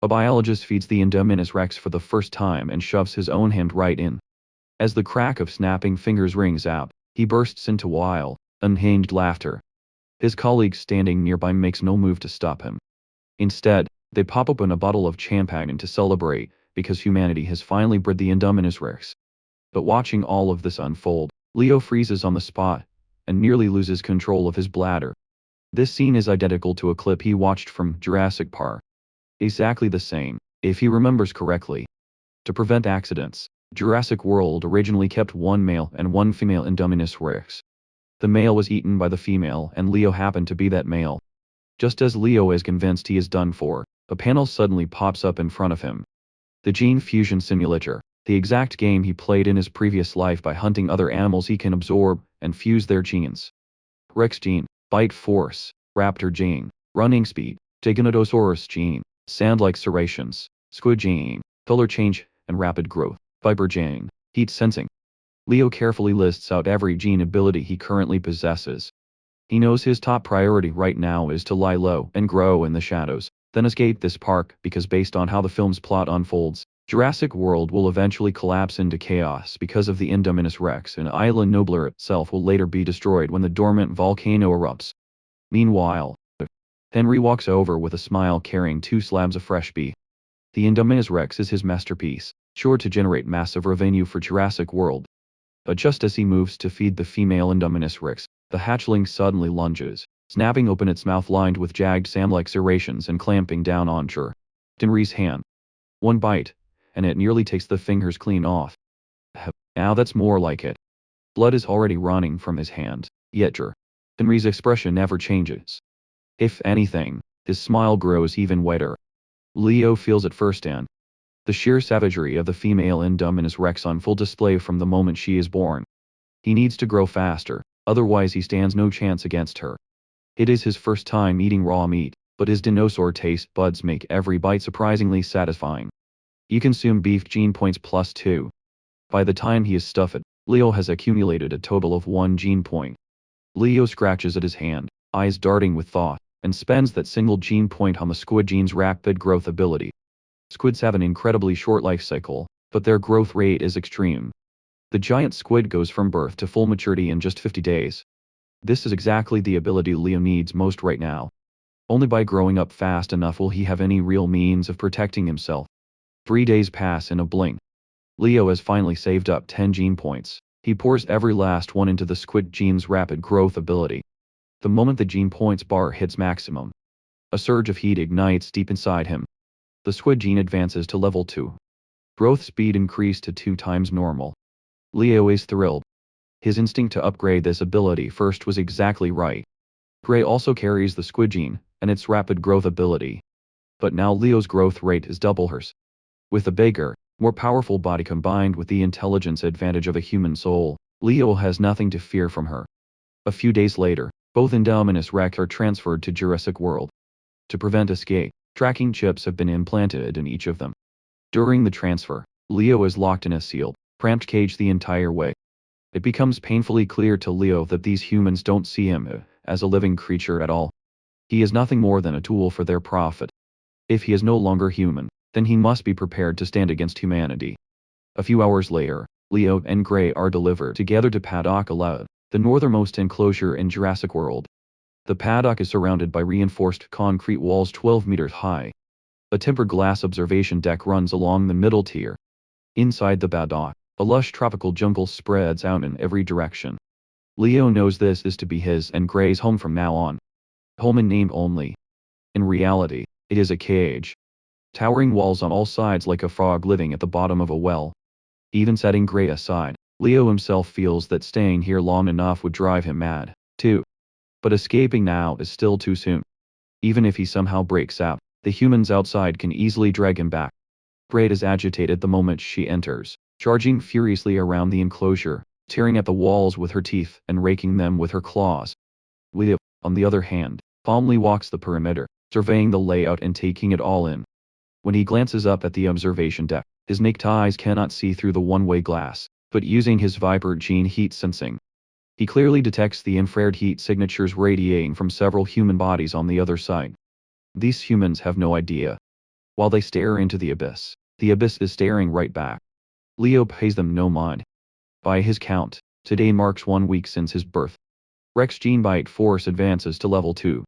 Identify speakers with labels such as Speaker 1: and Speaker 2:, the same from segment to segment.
Speaker 1: A biologist feeds the Indominus Rex for the first time and shoves his own hand right in. As the crack of snapping fingers rings out, he bursts into wild, unhinged laughter. His colleagues standing nearby makes no move to stop him. Instead, they pop open a bottle of champagne to celebrate, because humanity has finally bred the Indominus Rex. But watching all of this unfold, Leo freezes on the spot, and nearly loses control of his bladder. This scene is identical to a clip he watched from Jurassic Park. Exactly the same, if he remembers correctly. To prevent accidents, Jurassic World originally kept one male and one female Indominus Rex. The male was eaten by the female and Leo happened to be that male. Just as Leo is convinced he is done for, a panel suddenly pops up in front of him. The Gene Fusion Simulator, the exact game he played in his previous life by hunting other animals he can absorb and fuse their genes. Rex gene, bite force, Raptor gene, running speed, Giganotosaurus gene, sand-like serrations, Squid gene, color change, and rapid growth, Viper gene, heat sensing. Leo carefully lists out every gene ability he currently possesses. He knows his top priority right now is to lie low and grow in the shadows, then escape this park because based on how the film's plot unfolds, Jurassic World will eventually collapse into chaos because of the Indominus Rex and Isla Nublar itself will later be destroyed when the dormant volcano erupts. Meanwhile, Henry walks over with a smile carrying 2 slabs of fresh beef. The Indominus Rex is his masterpiece, sure to generate massive revenue for Jurassic World. But just as he moves to feed the female Indominus Rex, the hatchling suddenly lunges, snapping open its mouth lined with jagged sand-like serrations and clamping down on Henry's hand. One bite, and it nearly takes the fingers clean off. Now that's more like it. Blood is already running from his hand, yet Henry's expression never changes. If anything, his smile grows even whiter. Leo feels it firsthand. The sheer savagery of the female Indominus Rex on full display from the moment she is born. He needs to grow faster, otherwise he stands no chance against her. It is his first time eating raw meat, but his dinosaur taste buds make every bite surprisingly satisfying. You consume beef gene points +2. By the time he is stuffed, Leo has accumulated a total of 1 gene point. Leo scratches at his hand, eyes darting with thought, and spends that single gene point on the squid gene's rapid growth ability. Squids have an incredibly short life cycle, but their growth rate is extreme. The giant squid goes from birth to full maturity in just 50 days. This is exactly the ability Leo needs most right now. Only by growing up fast enough will he have any real means of protecting himself. 3 days pass in a blink. Leo has finally saved up 10 gene points. He pours every last one into the squid gene's rapid growth ability. The moment the gene points bar hits maximum, a surge of heat ignites deep inside him. The squid gene advances to level 2. Growth speed increased to 2 times normal. Leo is thrilled. His instinct to upgrade this ability first was exactly right. Gray also carries the squid gene, and its rapid growth ability. But now Leo's growth rate is double hers. With a bigger, more powerful body combined with the intelligence advantage of a human soul, Leo has nothing to fear from her. A few days later, both Indominus Rex are transferred to Jurassic World. To prevent escape, tracking chips have been implanted in each of them. During the transfer, Leo is locked in a sealed, cramped cage the entire way. It becomes painfully clear to Leo that these humans don't see him as a living creature at all. He is nothing more than a tool for their profit. If he is no longer human, then he must be prepared to stand against humanity. A few hours later, Leo and Gray are delivered together to Paddock 11, the northernmost enclosure in Jurassic World. The paddock is surrounded by reinforced concrete walls 12 meters high. A tempered glass observation deck runs along the middle tier. Inside the paddock, a lush tropical jungle spreads out in every direction. Leo knows this is to be his and Gray's home from now on. Home in name only. In reality, it is a cage. Towering walls on all sides like a frog living at the bottom of a well. Even setting Gray aside, Leo himself feels that staying here long enough would drive him mad, too. But escaping now is still too soon. Even if he somehow breaks out, the humans outside can easily drag him back. Gray is agitated the moment she enters, charging furiously around the enclosure, tearing at the walls with her teeth and raking them with her claws. Leo, on the other hand, calmly walks the perimeter, surveying the layout and taking it all in. When he glances up at the observation deck, his naked eyes cannot see through the one-way glass, but using his Viper gene heat sensing, he clearly detects the infrared heat signatures radiating from several human bodies on the other side. These humans have no idea. While they stare into the abyss is staring right back. Leo pays them no mind. By his count, today marks 1 week since his birth. Rex gene bite force advances to level 2.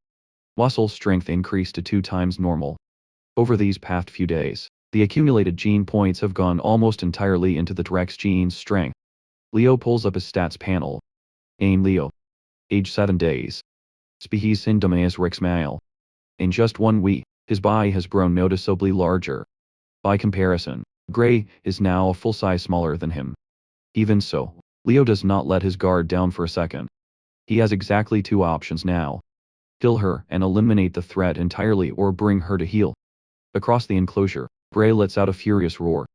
Speaker 1: Muscle strength increased to 2 times normal. Over these past few days, the accumulated gene points have gone almost entirely into the Rex gene's strength. Leo pulls up his stats panel. Aim Leo. Age 7 days. Species Indominus Rex male. In just 1 week, his body has grown noticeably larger. By comparison, Gray is now a full size smaller than him. Even so, Leo does not let his guard down for a second. He has exactly 2 options now. Kill her and eliminate the threat entirely, or bring her to heel. Across the enclosure, Gray lets out a furious roar.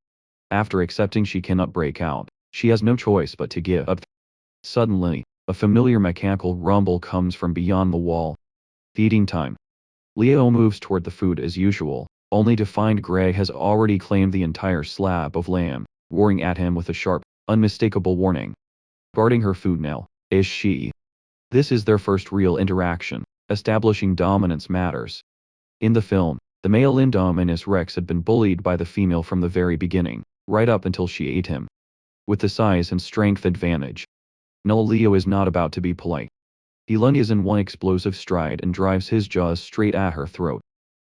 Speaker 1: After accepting she cannot break out, she has no choice but to give up. Suddenly, a familiar mechanical rumble comes from beyond the wall. Feeding time. Leo moves toward the food as usual, only to find Gray has already claimed the entire slab of lamb, roaring at him with a sharp, unmistakable warning. Guarding her food now, is she. This is their first real interaction. Establishing dominance matters. In the film, the male Indominus Rex had been bullied by the female from the very beginning, right up until she ate him. With the size and strength advantage, Leo is not about to be polite. He lunges in one explosive stride and drives his jaws straight at her throat.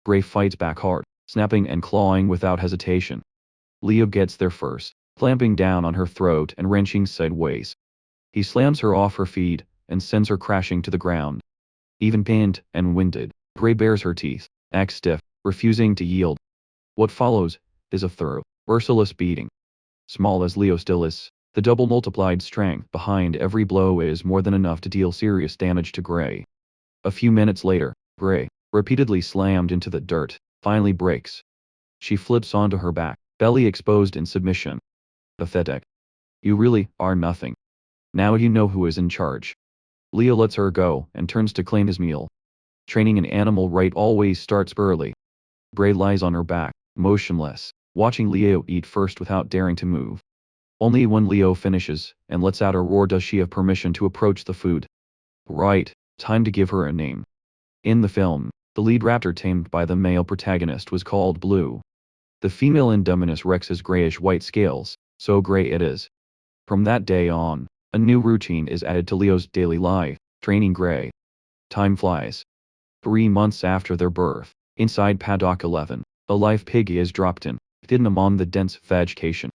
Speaker 1: Gray fights back hard, snapping and clawing without hesitation. Leo gets there first, clamping down on her throat and wrenching sideways. He slams her off her feet and sends her crashing to the ground. Even pained and winded, Gray bares her teeth, acts stiff, refusing to yield. What follows is a thorough, merciless beating. Small as Leo still is, the double multiplied strength behind every blow is more than enough to deal serious damage to Gray. A few minutes later, Gray, repeatedly slammed into the dirt, finally breaks. She flips onto her back, belly exposed in submission. Pathetic. You really are nothing. Now you know who is in charge. Leo lets her go and turns to claim his meal. Training an animal right always starts early. Gray lies on her back, motionless, watching Leo eat first without daring to move. Only when Leo finishes and lets out a roar does she have permission to approach the food. Right, time to give her a name. In the film, the lead raptor tamed by the male protagonist was called Blue. The female Indominus Rex has grayish-white scales, so gray it is. From that day on, a new routine is added to Leo's daily life, training Gray. Time flies. 3 months after their birth, inside paddock 11, a live pig is dropped in, hidden among the dense vegetation.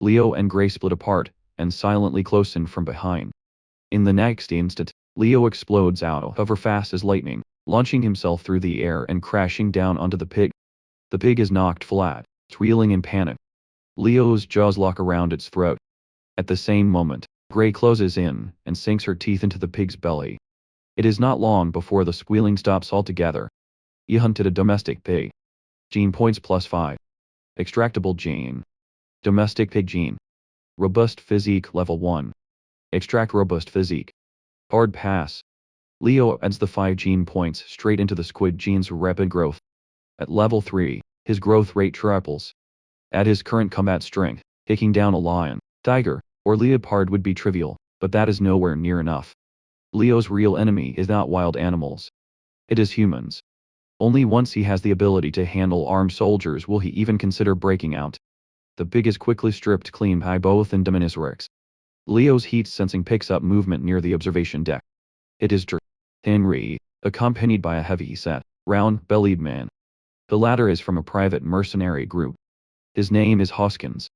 Speaker 1: Leo and Gray split apart, and silently close in from behind. In the next instant, Leo explodes out of hover fast as lightning, launching himself through the air and crashing down onto the pig. The pig is knocked flat, squealing in panic. Leo's jaws lock around its throat. At the same moment, Gray closes in and sinks her teeth into the pig's belly. It is not long before the squealing stops altogether. You hunted a domestic pig. Gene points +5. Extractable gene. Domestic pig gene. Robust physique level 1. Extract robust physique. Hard pass. Leo adds the 5 gene points straight into the squid gene's rapid growth. At level 3, his growth rate triples. At his current combat strength, taking down a lion, tiger, or leopard would be trivial, but that is nowhere near enough. Leo's real enemy is not wild animals. It is humans. Only once he has the ability to handle armed soldiers will he even consider breaking out. The pig is quickly stripped clean by both Indominus Rex. Leo's heat sensing picks up movement near the observation deck. It is Henry, accompanied by a heavy-set, round-bellied man. The latter is from a private mercenary group. His name is Hoskins.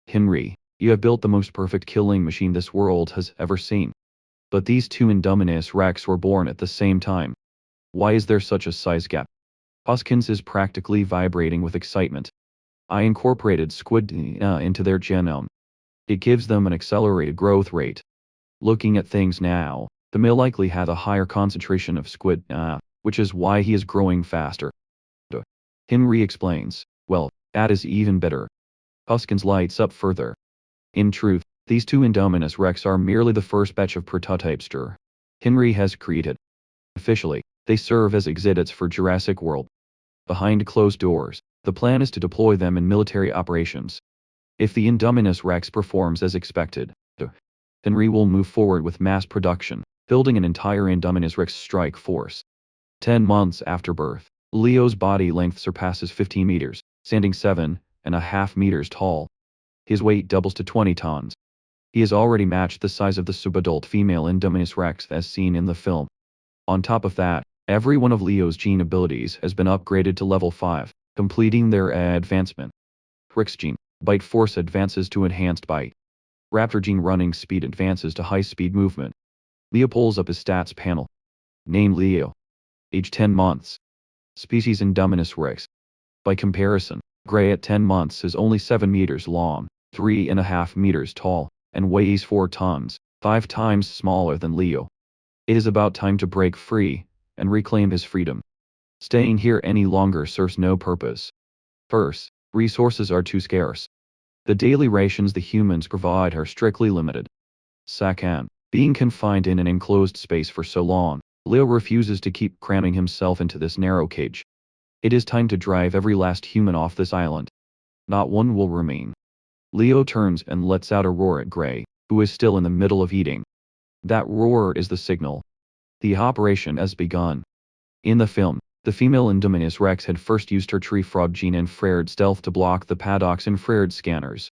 Speaker 1: Henry, you have built the most perfect killing machine this world has ever seen. But these 2 Indominus Rex were born at the same time. Why is there such a size gap? Hoskins is practically vibrating with excitement. I incorporated Squid into their genome. It gives them an accelerated growth rate. Looking at things now, the male likely had a higher concentration of Squid, which is why he is growing faster. Henry explains, well, that is even better. Hoskins lights up further. In truth, these 2 Indominus Rex are merely the first batch of prototypes Henry has created. Officially, they serve as exhibits for Jurassic World. Behind closed doors, the plan is to deploy them in military operations. If the Indominus Rex performs as expected, Henry will move forward with mass production, building an entire Indominus Rex strike force. 10 months after birth, Leo's body length surpasses 15 meters, standing 7.5 meters tall. His weight doubles to 20 tons. He has already matched the size of the subadult female Indominus Rex as seen in the film. On top of that, every one of Leo's gene abilities has been upgraded to level 5, completing their advancement. Rex gene, bite force advances to enhanced bite. Raptor gene running speed advances to high speed movement. Leo pulls up his stats panel. Name Leo. Age 10 months. Species Indominus Rex. By comparison, Gray at 10 months is only 7 meters long, 3.5 meters tall, and weighs 4 tons, 5 times smaller than Leo. It is about time to break free and reclaim his freedom. Staying here any longer serves no purpose. First, resources are too scarce. The daily rations the humans provide are strictly limited. Second, being confined in an enclosed space for so long, Leo refuses to keep cramming himself into this narrow cage. It is time to drive every last human off this island. Not one will remain. Leo turns and lets out a roar at Gray, who is still in the middle of eating. That roar is the signal. The operation has begun. In the film, the female Indominus Rex had first used her tree frog gene infrared stealth to block the paddock's infrared scanners.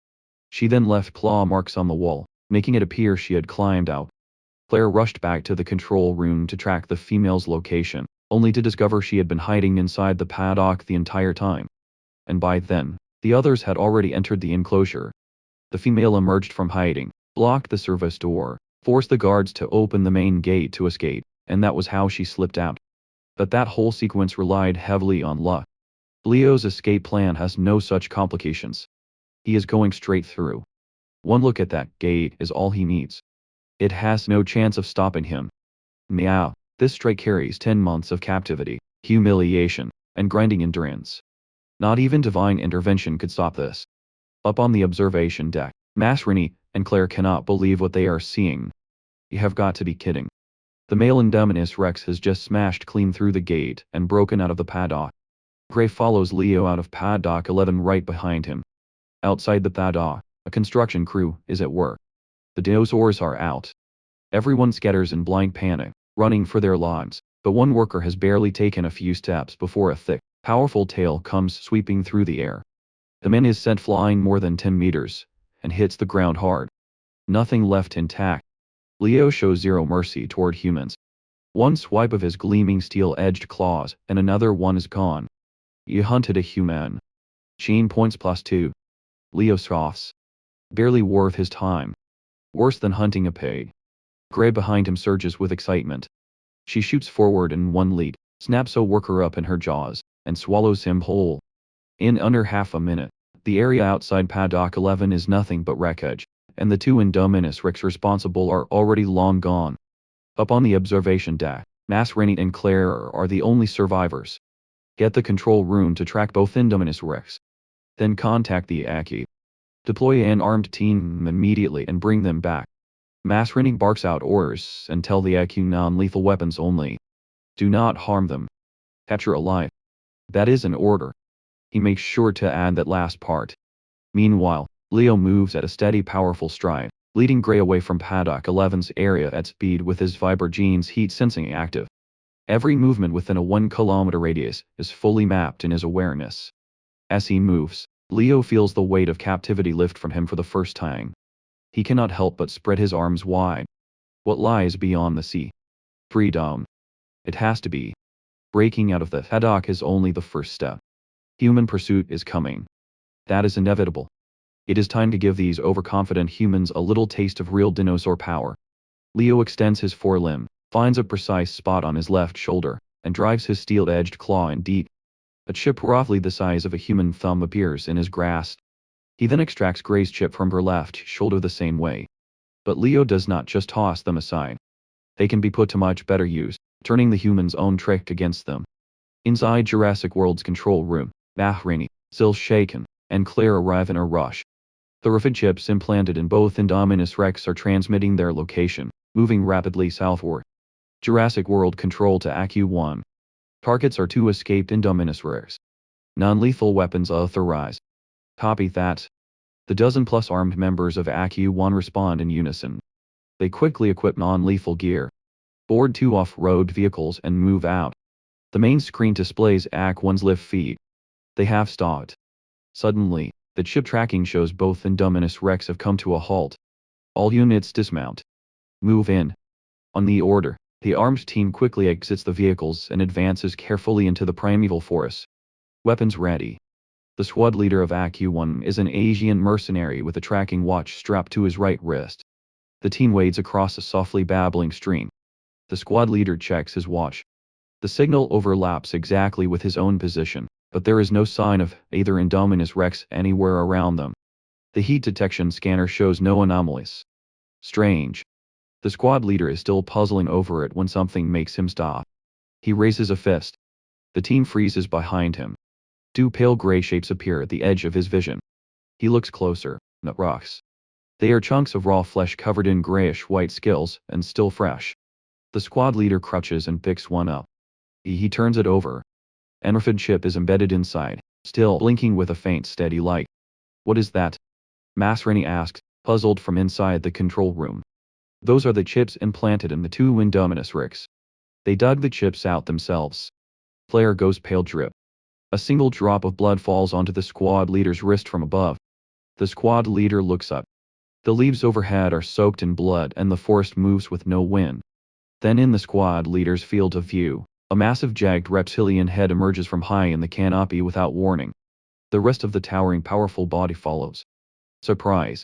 Speaker 1: She then left claw marks on the wall, making it appear she had climbed out. Claire rushed back to the control room to track the female's location, only to discover she had been hiding inside the paddock the entire time. And by then, the others had already entered the enclosure. The female emerged from hiding, blocked the service door, forced the guards to open the main gate to escape, and that was how she slipped out. But that whole sequence relied heavily on luck. Leo's escape plan has no such complications. He is going straight through. One look at that gate is all he needs. It has no chance of stopping him. Meow. This strike carries 10 months of captivity, humiliation, and grinding endurance. Not even divine intervention could stop this. Up on the observation deck, Masrini and Claire cannot believe what they are seeing. You have got to be kidding. The male Indominus Rex has just smashed clean through the gate and broken out of the paddock. Gray follows Leo out of paddock 11 right behind him. Outside the paddock, a construction crew is at work. The dinosaurs are out. Everyone scatters in blind panic, running for their lives, but one worker has barely taken a few steps before a thick, powerful tail comes sweeping through the air. The man is sent flying more than 10 meters, and hits the ground hard. Nothing left intact. Leo shows zero mercy toward humans. One swipe of his gleaming steel-edged claws, and another one is gone. You hunted a human. Chain points +2. Leo scoffs. Barely worth his time. Worse than hunting a pig. Gray behind him surges with excitement. She shoots forward in one leap, snaps a worker up in her jaws, and swallows him whole. In under half a minute, the area outside paddock 11 is nothing but wreckage, and the 2 Indominus Rex responsible are already long gone. Up on the observation deck, Masrini and Claire are the only survivors. Get the control room to track both Indominus Rex. Then contact the Aki. Deploy an armed team immediately and bring them back. Masrini barks out orders and tell the Aki non-lethal weapons only. Do not harm them. Capture alive. That is an order. He makes sure to add that last part. Meanwhile, Leo moves at a steady powerful stride, leading Gray away from paddock 11's area at speed with his Viber genes heat sensing active. Every movement within a 1-kilometer radius is fully mapped in his awareness. As he moves, Leo feels the weight of captivity lift from him for the first time. He cannot help but spread his arms wide. What lies beyond the sea? Freedom. It has to be. Breaking out of the paddock is only the first step. Human pursuit is coming. That is inevitable. It is time to give these overconfident humans a little taste of real dinosaur power. Leo extends his forelimb, finds a precise spot on his left shoulder, and drives his steel-edged claw in deep. A chip roughly the size of a human thumb appears in his grasp. He then extracts Gray's chip from her left shoulder the same way. But Leo does not just toss them aside. They can be put to much better use, turning the human's own trick against them. Inside Jurassic World's control room, Masrini, still shaken, and Claire arrive in a rush. The refit chips implanted in both Indominus Rex are transmitting their location, moving rapidly southward. Jurassic World control to AQ-1. Targets are 2 escaped Indominus Rex. Non-lethal weapons authorized. Copy that. The dozen-plus armed members of AQ-1 respond in unison. They quickly equip non-lethal gear, board 2 off-road vehicles and move out. The main screen displays Act 1's live feed. They have stopped. Suddenly, the chip tracking shows both Indominus Rex have come to a halt. All units dismount. Move in. On the order, the armed team quickly exits the vehicles and advances carefully into the primeval forest. Weapons ready. The squad leader of Act 1 is an Asian mercenary with a tracking watch strapped to his right wrist. The team wades across a softly babbling stream. The squad leader checks his watch. The signal overlaps exactly with his own position, but there is no sign of either Indominus Rex anywhere around them. The heat detection scanner shows no anomalies. Strange. The squad leader is still puzzling over it when something makes him stop. He raises a fist. The team freezes behind him. Two pale gray shapes appear at the edge of his vision. He looks closer. Not rocks. They are chunks of raw flesh covered in grayish-white scales and still fresh. The squad leader crouches and picks one up. He turns it over. An orphan chip is embedded inside, still blinking with a faint steady light. What is that? Masrani asks, puzzled from inside the control room. Those are the chips implanted in the two Indominus Rex. They dug the chips out themselves. Player goes pale drip. A single drop of blood falls onto the squad leader's wrist from above. The squad leader looks up. The leaves overhead are soaked in blood and the forest moves with no wind. Then in the squad leader's field of view, a massive jagged reptilian head emerges from high in the canopy without warning. The rest of the towering powerful body follows. Surprise.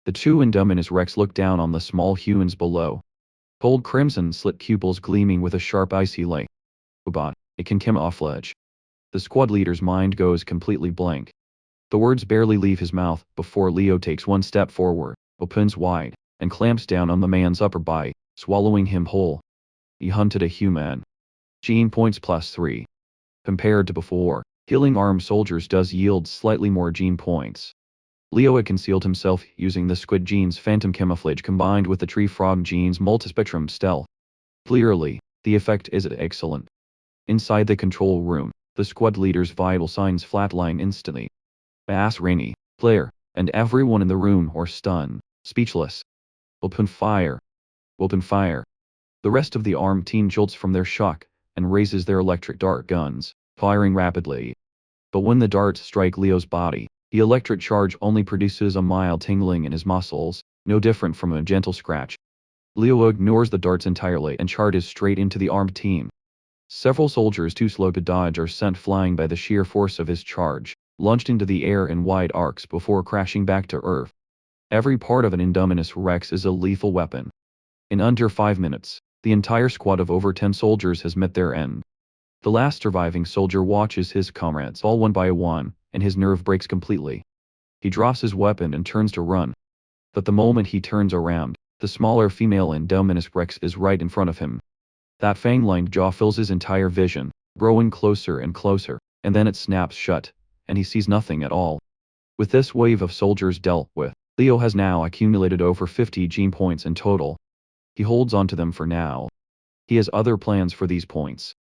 Speaker 1: The two Indominus Rex look down on the small humans below. Cold crimson slit pupils gleaming with a sharp icy light. But it can camouflage. The squad leader's mind goes completely blank. The words barely leave his mouth before Leo takes one step forward, opens wide, and clamps down on the man's upper body, swallowing him whole. He hunted a human. Gene points +3. Compared to before, killing armed soldiers does yield slightly more gene points. Leo had concealed himself using the Squid gene's phantom camouflage combined with the tree frog gene's multispectrum stealth. Clearly, the effect is excellent. Inside the control room, the squad leader's vital signs flatline instantly. Masrani, player, and everyone in the room are stunned, speechless. Open fire. Open fire. The rest of the armed team jolts from their shock and raises their electric dart guns, firing rapidly. But when the darts strike Leo's body, the electric charge only produces a mild tingling in his muscles, no different from a gentle scratch. Leo ignores the darts entirely and charges straight into the armed team. Several soldiers too slow to dodge are sent flying by the sheer force of his charge, launched into the air in wide arcs before crashing back to Earth. Every part of an Indominus Rex is a lethal weapon. In under 5 minutes, the entire squad of over 10 soldiers has met their end. The last surviving soldier watches his comrades fall one by one, and his nerve breaks completely. He drops his weapon and turns to run. But the moment he turns around, the smaller female Indominus Rex is right in front of him. That fang-lined jaw fills his entire vision, growing closer and closer, and then it snaps shut, and he sees nothing at all. With this wave of soldiers dealt with, Leo has now accumulated over 50 gene points in total. He holds onto them for now. He has other plans for these points.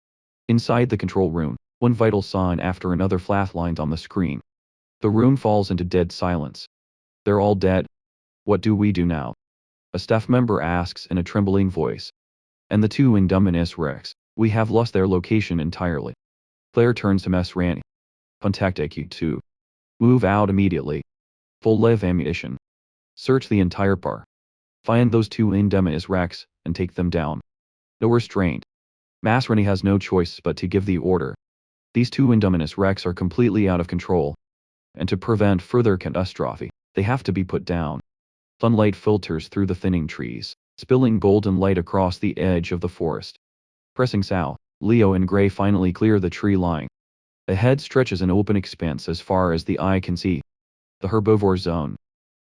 Speaker 1: Inside the control room, one vital sign after another flatlines on the screen. The room falls into dead silence. They're all dead. What do we do now? A staff member asks in a trembling voice. And the two Indominus Rex, we have lost their location entirely. Claire turns to Masrani. Contact AQ2. Move out immediately. Full live ammunition. Search the entire par. Find those two Indominus Rex, and take them down. No restraint. Masrani has no choice but to give the order. These two Indominus Rex are completely out of control. And to prevent further catastrophe, they have to be put down. Sunlight filters through the thinning trees, spilling golden light across the edge of the forest. Pressing south, Leo and Gray finally clear the tree line. Ahead stretches an open expanse as far as the eye can see. The herbivore zone.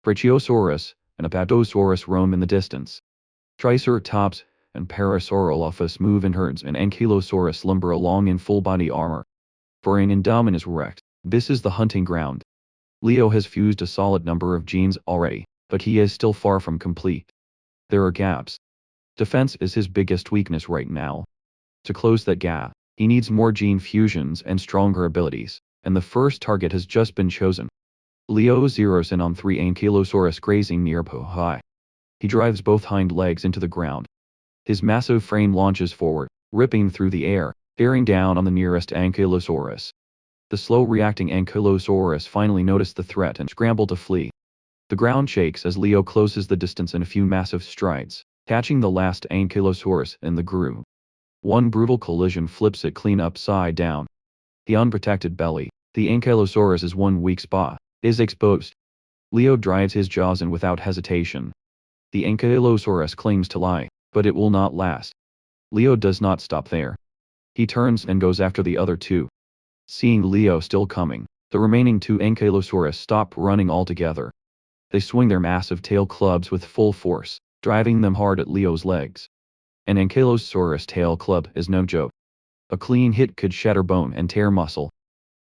Speaker 1: Brachiosaurus and Apatosaurus roam in the distance. Triceratops and Parasaurolophus move in herds and Ankylosaurus lumber along in full body armor. For an Indominus Rex, this is the hunting ground. Leo has fused a solid number of genes already, but he is still far from complete. There are gaps. Defense is his biggest weakness right now. To close that gap, he needs more gene fusions and stronger abilities, and the first target has just been chosen. Leo zeroes in on 3 Ankylosaurus grazing near Pohai. He drives both hind legs into the ground. His massive frame launches forward, ripping through the air, bearing down on the nearest ankylosaurus. The slow-reacting ankylosaurus finally noticed the threat and scrambled to flee. The ground shakes as Leo closes the distance in a few massive strides, catching the last ankylosaurus in the groove. One brutal collision flips it clean upside down. The unprotected belly, the ankylosaurus's one weak spot, is exposed. Leo drives his jaws in without hesitation. The ankylosaurus claims to lie, but it will not last. Leo does not stop there. He turns and goes after the other two. Seeing Leo still coming, the remaining two ankylosaurus stop running altogether. They swing their massive tail clubs with full force, driving them hard at Leo's legs. An ankylosaurus tail club is no joke. A clean hit could shatter bone and tear muscle.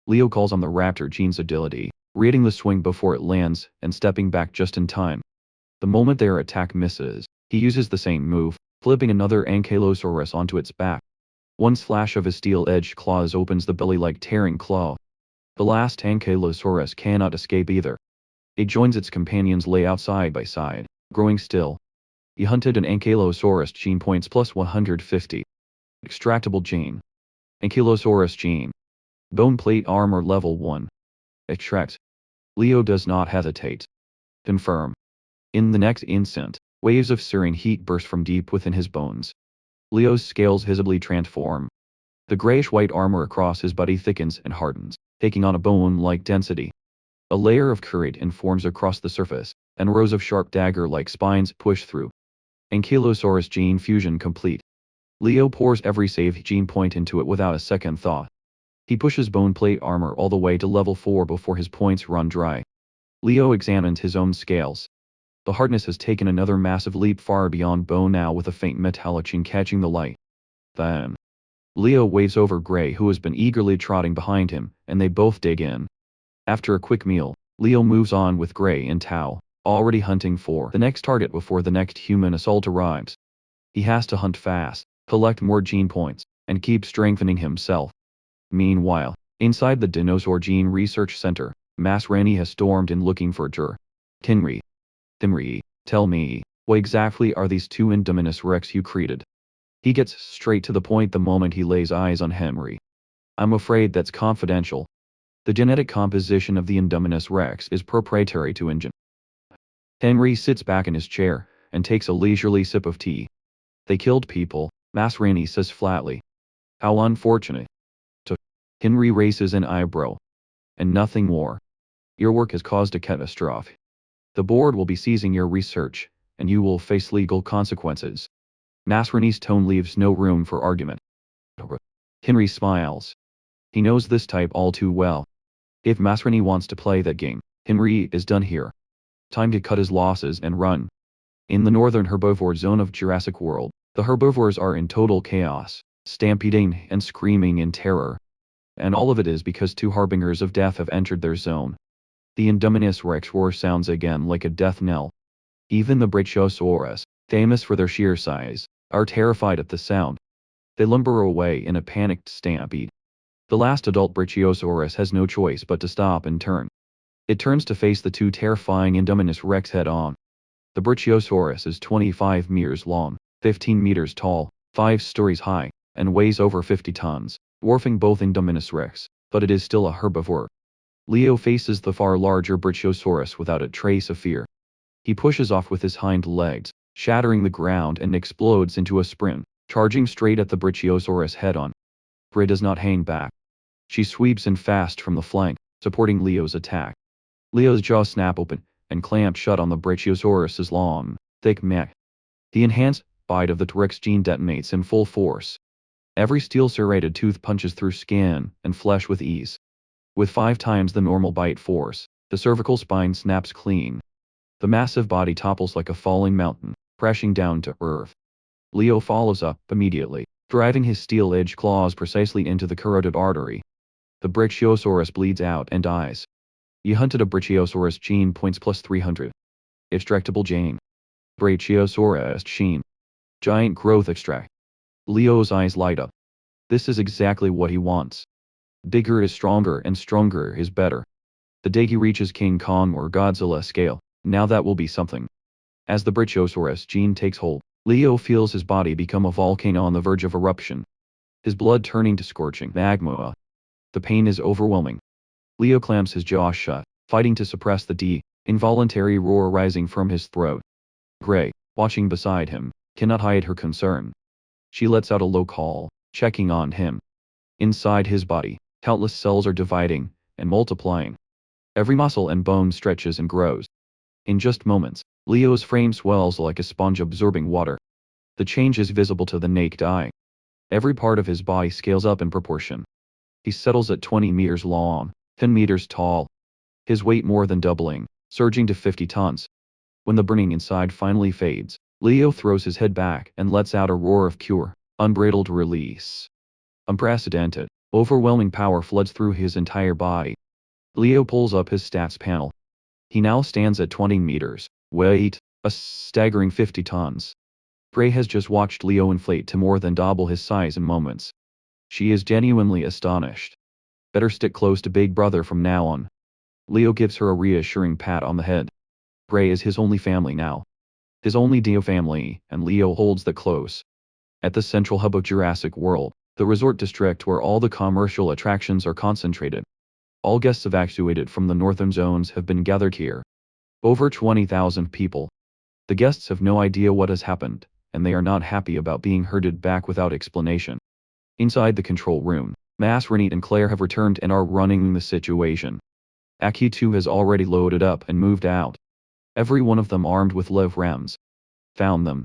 Speaker 1: Leo calls on the raptor gene's agility, reading the swing before it lands and stepping back just in time. The moment their attack misses, he uses the same move, flipping another ankylosaurus onto its back. One slash of his steel-edged claws opens the belly like tearing claw. The last ankylosaurus cannot escape either. It joins its companions lay out side by side, growing still. He hunted an ankylosaurus gene points plus 150. Extractable gene. Ankylosaurus gene. Bone plate armor level 1. Extract. Leo does not hesitate. Confirm. In the next instant, waves of searing heat burst from deep within his bones. Leo's scales visibly transform. The grayish-white armor across his body thickens and hardens, taking on a bone-like density. A layer of keratin forms across the surface, and rows of sharp dagger-like spines push through. Ankylosaurus gene fusion complete. Leo pours every save gene point into it without a second thought. He pushes bone plate armor all the way to level 4 before his points run dry. Leo examines his own scales. The hardness has taken another massive leap far beyond bone now with a faint metallic sheen catching the light. Then, Leo waves over Gray who has been eagerly trotting behind him, and they both dig in. After a quick meal, Leo moves on with Gray and Tao, already hunting for the next target before the next human assault arrives. He has to hunt fast, collect more gene points, and keep strengthening himself. Meanwhile, inside the Dinosaur Gene Research Center, Masrani has stormed in looking for Jur. Tinri. Tell me, what exactly are these two Indominus Rex you created? He gets straight to the point the moment he lays eyes on Henry. I'm afraid that's confidential. The genetic composition of the Indominus Rex is proprietary to Ingen. Henry sits back in his chair, and takes a leisurely sip of tea. They killed people, Masrani says flatly. How unfortunate. Henry raises an eyebrow. And nothing more. Your work has caused a catastrophe. The board will be seizing your research, and you will face legal consequences. Masrani's tone leaves no room for argument. Henry smiles. He knows this type all too well. If Masrani wants to play that game, Henry is done here. Time to cut his losses and run. In the northern herbivore zone of Jurassic World, the herbivores are in total chaos, stampeding and screaming in terror. And all of it is because two harbingers of death have entered their zone. The Indominus Rex roar sounds again like a death knell. Even the Brachiosaurus, famous for their sheer size, are terrified at the sound. They lumber away in a panicked stampede. The last adult Brachiosaurus has no choice but to stop and turn. It turns to face the two terrifying Indominus Rex head-on. The Brachiosaurus is 25 meters long, 15 meters tall, 5 stories high, and weighs over 50 tons, dwarfing both Indominus Rex, but it is still a herbivore. Leo faces the far larger Brachiosaurus without a trace of fear. He pushes off with his hind legs, shattering the ground and explodes into a sprint, charging straight at the Brachiosaurus head-on. Gray does not hang back. She sweeps in fast from the flank, supporting Leo's attack. Leo's jaws snap open, and clamp shut on the Brachiosaurus's long, thick neck. The enhanced bite of the T-Rex gene detonates in full force. Every steel serrated tooth punches through skin and flesh with ease. With 5 times the normal bite force, the cervical spine snaps clean. The massive body topples like a falling mountain, crashing down to earth. Leo follows up immediately, driving his steel-edged claws precisely into the carotid artery. The Brachiosaurus bleeds out and dies. You hunted a Brachiosaurus gene points plus 300. Extractable gene. Brachiosaurus gene. Giant growth extract. Leo's eyes light up. This is exactly what he wants. Bigger is stronger and stronger is better. The day he reaches King Kong or Godzilla scale, now that will be something. As the Brachiosaurus gene takes hold, Leo feels his body become a volcano on the verge of eruption. his blood turning to scorching magma. The pain is overwhelming. Leo clamps his jaw shut, fighting to suppress the involuntary roar rising from his throat. Gray, watching beside him, cannot hide her concern. She lets out a low call, checking on him. Inside his body, countless cells are dividing and multiplying. Every muscle and bone stretches and grows. In just moments, Leo's frame swells like a sponge absorbing water. The change is visible to the naked eye. Every part of his body scales up in proportion. He settles at 20 meters long, 10 meters tall. His weight more than doubling, surging to 50 tons. When the burning inside finally fades, Leo throws his head back and lets out a roar of pure, unbridled release. Unprecedented, overwhelming power floods through his entire body. Leo pulls up his stats panel. He now stands at 20 meters, weight, a staggering 50 tons. Gray has just watched Leo inflate to more than double his size in moments. She is genuinely astonished. Better stick close to Big Brother from now on. Leo gives her a reassuring pat on the head. Gray is his only family now. His only Dio family, and Leo holds that close. At the central hub of Jurassic World, the resort district where all the commercial attractions are concentrated. All guests evacuated from the northern zones have been gathered here. Over 20,000 people. The guests have no idea what has happened, and they are not happy about being herded back without explanation. Inside the control room, Rennie and Claire have returned and are running the situation. Aki 2 has already loaded up and moved out. Every one of them armed with live rams. Found them.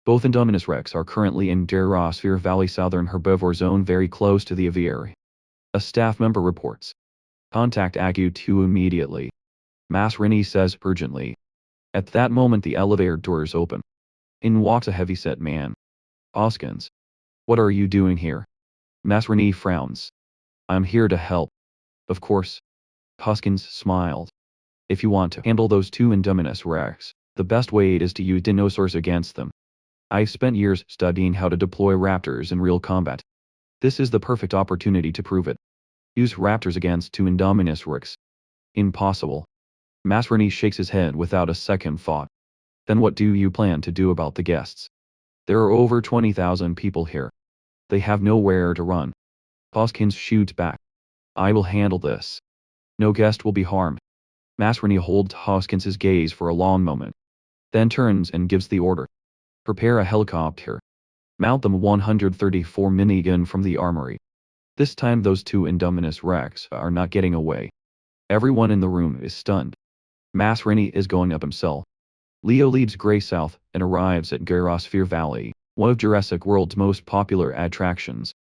Speaker 1: Both Indominus Rex are currently in Jurassic Valley southern herbivore zone very close to the aviary. A staff member reports. Contact Aki 2 immediately. Rennie says urgently. At that moment the elevator doors open. In walks a heavy-set man. Hoskins. What are you doing here? Rennie frowns. I'm here to help. Of course. Hoskins smiled. If you want to handle those two Indominus Rex, the best way is to use dinosaurs against them. I've spent years studying how to deploy raptors in real combat. This is the perfect opportunity to prove it. Use raptors against two Indominus Rex. Impossible. Rennie shakes his head without a second thought. Then what do you plan to do about the guests? There are over 20,000 people here. They have nowhere to run. Hoskins shoots back. I will handle this. No guest will be harmed. Rennie holds Hoskins's gaze for a long moment. Then turns and gives the order. Prepare a helicopter. Mount the 134 minigun from the armory. This time those two Indominus Rex are not getting away. Everyone in the room is stunned. Rennie is going up himself. Leo leads Gray south and arrives at Jurassic Valley, one of Jurassic World's most popular attractions.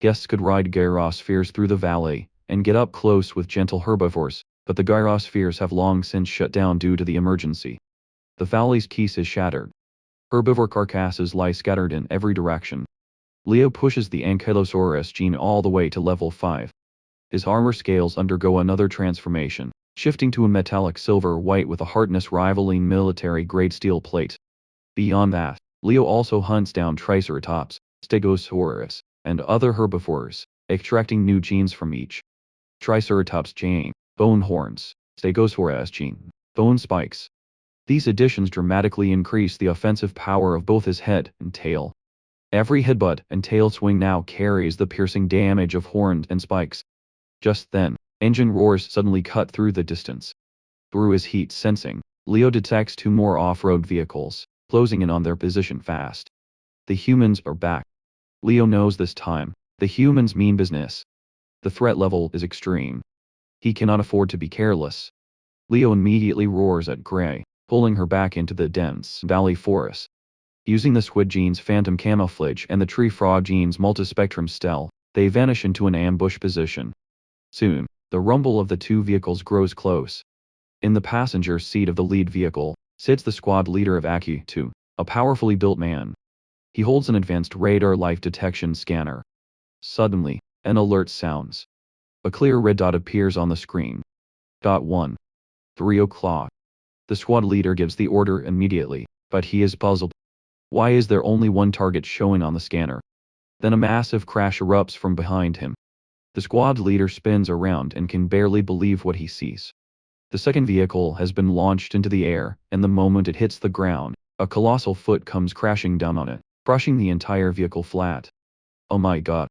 Speaker 1: Guests could ride gyrospheres through the valley and get up close with gentle herbivores, but the gyrospheres have long since shut down due to the emergency. The valley's keys is shattered. Herbivore carcasses lie scattered in every direction. Leo pushes the Ankylosaurus gene all the way to level 5. His armor scales undergo another transformation, shifting to a metallic silver-white with a hardness rivaling military-grade steel plate. Beyond that, Leo also hunts down Triceratops, Stegosaurus, and other herbivores, extracting new genes from each. Triceratops gene, bone horns, Stegosaurus gene, bone spikes. These additions dramatically increase the offensive power of both his head and tail. Every headbutt and tail swing now carries the piercing damage of horns and spikes. Just then, engine roars suddenly cut through the distance. Through his heat sensing, Leo detects two more off-road vehicles, closing in on their position fast. The humans are back. Leo knows this time, the humans mean business. The threat level is extreme. He cannot afford to be careless. Leo immediately roars at Gray, pulling her back into the dense valley forest. Using the Squid gene's phantom camouflage and the tree frog gene's multispectrum stealth, they vanish into an ambush position. Soon, the rumble of the two vehicles grows close. In the passenger seat of the lead vehicle, sits the squad leader of Aki 2, a powerfully built man. He holds an advanced radar life detection scanner. Suddenly, an alert sounds. A clear red dot appears on the screen. Dot 1. 3 o'clock. The squad leader gives the order immediately, but he is puzzled. Why is there only one target showing on the scanner? Then a massive crash erupts from behind him. The squad leader spins around and can barely believe what he sees. The second vehicle has been launched into the air, and the moment it hits the ground, a colossal foot comes crashing down on it, crushing the entire vehicle flat. Oh my god.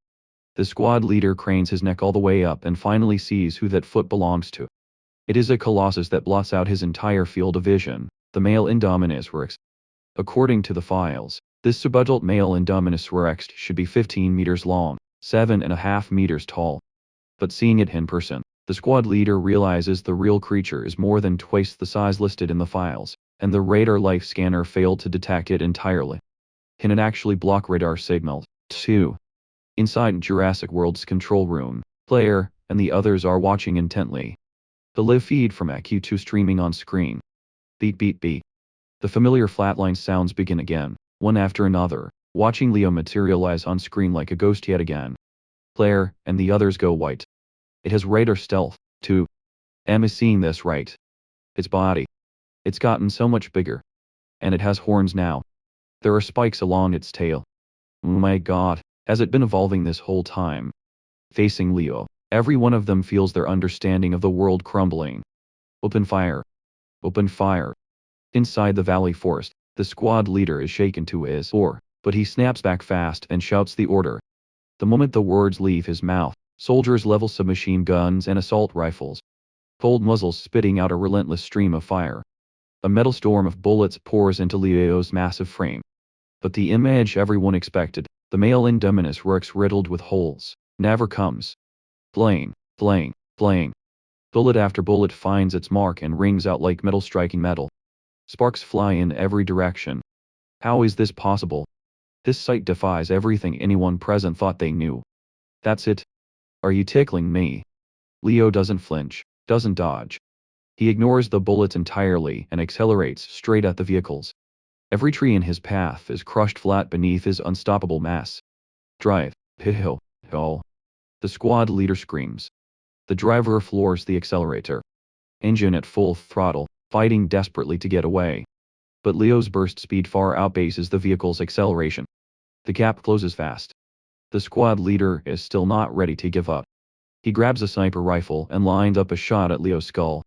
Speaker 1: The squad leader cranes his neck all the way up and finally sees who that foot belongs to. It is a colossus that blots out his entire field of vision, the male Indominus Rex. According to the files, this subadult male Indominus Rex should be 15 meters long, 7.5 meters tall. But seeing it in person, the squad leader realizes the real creature is more than twice the size listed in the files, and the radar life scanner failed to detect it entirely. Can it actually block radar signals? 2. Inside Jurassic World's control room, player and the others are watching intently. The live feed from AQ2 streaming on screen. Beat beat beat. The familiar flatline sounds begin again, one after another, watching Leo materialize on screen like a ghost yet again. Player and the others go white. It has radar stealth, too. Em is seeing this right. Its body. It's gotten so much bigger. And it has horns now. There are spikes along its tail. Oh my god, has it been evolving this whole time? Facing Leo, every one of them feels their understanding of the world crumbling. Open fire. Open fire. Inside the valley forest, the squad leader is shaken to his core, but he snaps back fast and shouts the order. The moment the words leave his mouth, soldiers level submachine guns and assault rifles. Cold muzzles spitting out a relentless stream of fire. A metal storm of bullets pours into Leo's massive frame. But the image everyone expected, the male Indominus Rex riddled with holes, never comes. Playing, playing, playing. Bullet after bullet finds its mark and rings out like metal striking metal. Sparks fly in every direction. How is this possible? This sight defies everything anyone present thought they knew. That's it. Are you tickling me? Leo doesn't flinch, doesn't dodge. He ignores the bullets entirely and accelerates straight at the vehicles. Every tree in his path is crushed flat beneath his unstoppable mass. Drive, hill, hill. The squad leader screams. The driver floors the accelerator. Engine at full throttle, fighting desperately to get away. But Leo's burst speed far outpaces the vehicle's acceleration. The gap closes fast. The squad leader is still not ready to give up. He grabs a sniper rifle and lines up a shot at Leo's skull.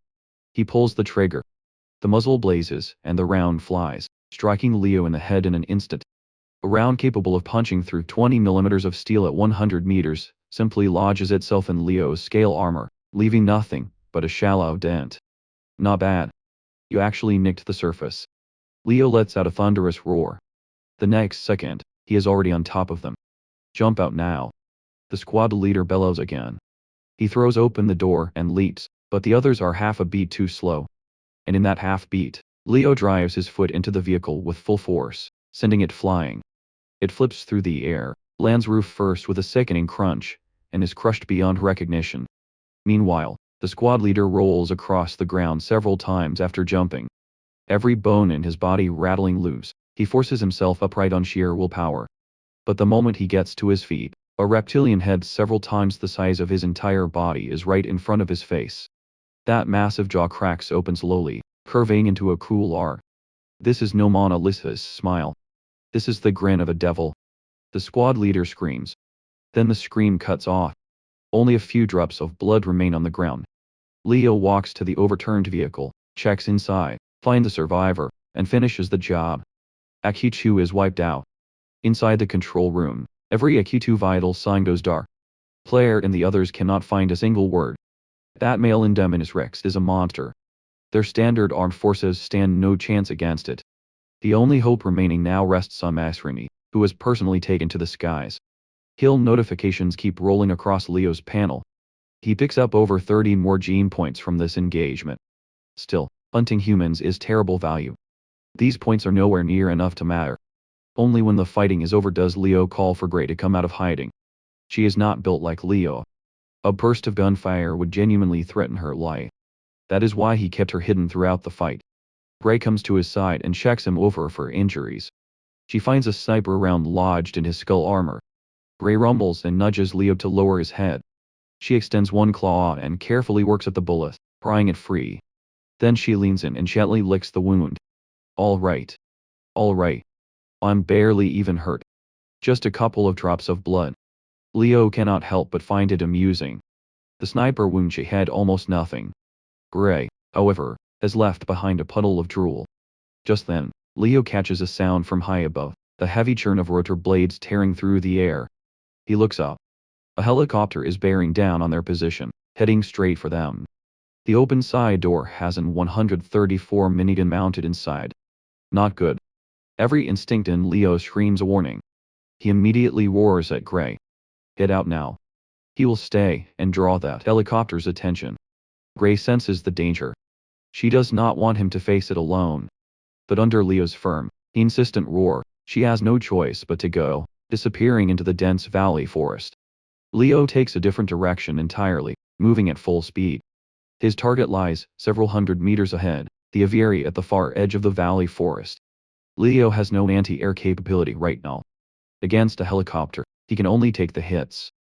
Speaker 1: He pulls the trigger. The muzzle blazes, and the round flies, striking Leo in the head in an instant. A round capable of punching through 20 millimeters of steel at 100 meters, simply lodges itself in Leo's scale armor, leaving nothing but a shallow dent. Not bad. You actually nicked the surface. Leo lets out a thunderous roar. The next second, he is already on top of them. Jump out now. The squad leader bellows again. He throws open the door and leaps, but the others are half a beat too slow. And in that half beat, Leo drives his foot into the vehicle with full force, sending it flying. It flips through the air, lands roof first with a sickening crunch, and is crushed beyond recognition. Meanwhile, the squad leader rolls across the ground several times after jumping. Every bone in his body rattling loose, he forces himself upright on sheer willpower. But the moment he gets to his feet, a reptilian head several times the size of his entire body is right in front of his face. That massive jaw cracks open slowly, curving into a cruel arc. This is no Mona Lisa's smile. This is the grin of a devil. The squad leader screams. Then the scream cuts off. Only a few drops of blood remain on the ground. Leo walks to the overturned vehicle, checks inside, finds the survivor, and finishes the job. AQ2 is wiped out. Inside the control room, every AQ2 vital sign goes dark. Player and the others cannot find a single word. That male Indominus Rex is a monster. Their standard armed forces stand no chance against it. The only hope remaining now rests on Masrini, who is personally taken to the skies. Kill notifications keep rolling across Leo's panel. He picks up over 30 more gene points from this engagement. Still, hunting humans is terrible value. These points are nowhere near enough to matter. Only when the fighting is over does Leo call for Grey to come out of hiding. She is not built like Leo. A burst of gunfire would genuinely threaten her life. That is why he kept her hidden throughout the fight. Grey comes to his side and checks him over for injuries. She finds a sniper round lodged in his skull armor. Grey rumbles and nudges Leo to lower his head. She extends one claw and carefully works at the bullet, prying it free. Then she leans in and gently licks the wound. All right. All right. I'm barely even hurt. Just a couple of drops of blood. Leo cannot help but find it amusing. The sniper wound she had almost nothing. Grey, however, has left behind a puddle of drool. Just then, Leo catches a sound from high above, the heavy churn of rotor blades tearing through the air. He looks up. A helicopter is bearing down on their position, heading straight for them. The open side door has an 134 minigun mounted inside. Not good. Every instinct in Leo screams a warning. He immediately roars at Gray. Get out now. He will stay and draw that helicopter's attention. Gray senses the danger. She does not want him to face it alone. But under Leo's firm, insistent roar, she has no choice but to go, disappearing into the dense valley forest. Leo takes a different direction entirely, moving at full speed. His target lies several hundred meters ahead, the aviary at the far edge of the valley forest. Leo has no anti-air capability right now. Against a helicopter, he can only take the hits.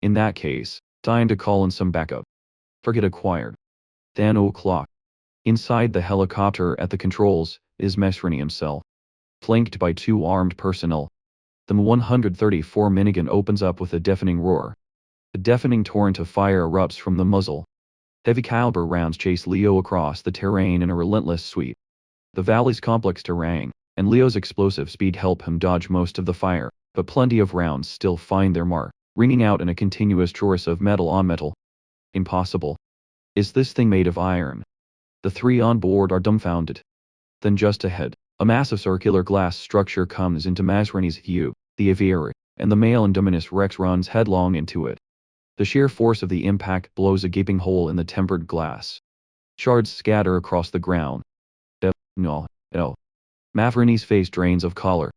Speaker 1: In that case, time to call in some backup. Target acquired. 10 o'clock. Inside the helicopter at the controls is Mesrini himself. Flanked by 2 armed personnel. The M134 minigun opens up with a deafening roar. A deafening torrent of fire erupts from the muzzle. Heavy caliber rounds chase Leo across the terrain in a relentless sweep. The valley's complex terrain, and Leo's explosive speed help him dodge most of the fire, but plenty of rounds still find their mark, ringing out in a continuous chorus of metal on metal. Impossible. Is this thing made of iron? The 3 on board are dumbfounded. Then just ahead, a massive circular glass structure comes into Masrini's view, the aviary, and the male Indominus Rex runs headlong into it. The sheer force of the impact blows a gaping hole in the tempered glass. Shards scatter across the ground. No. Masrini's face drains of color.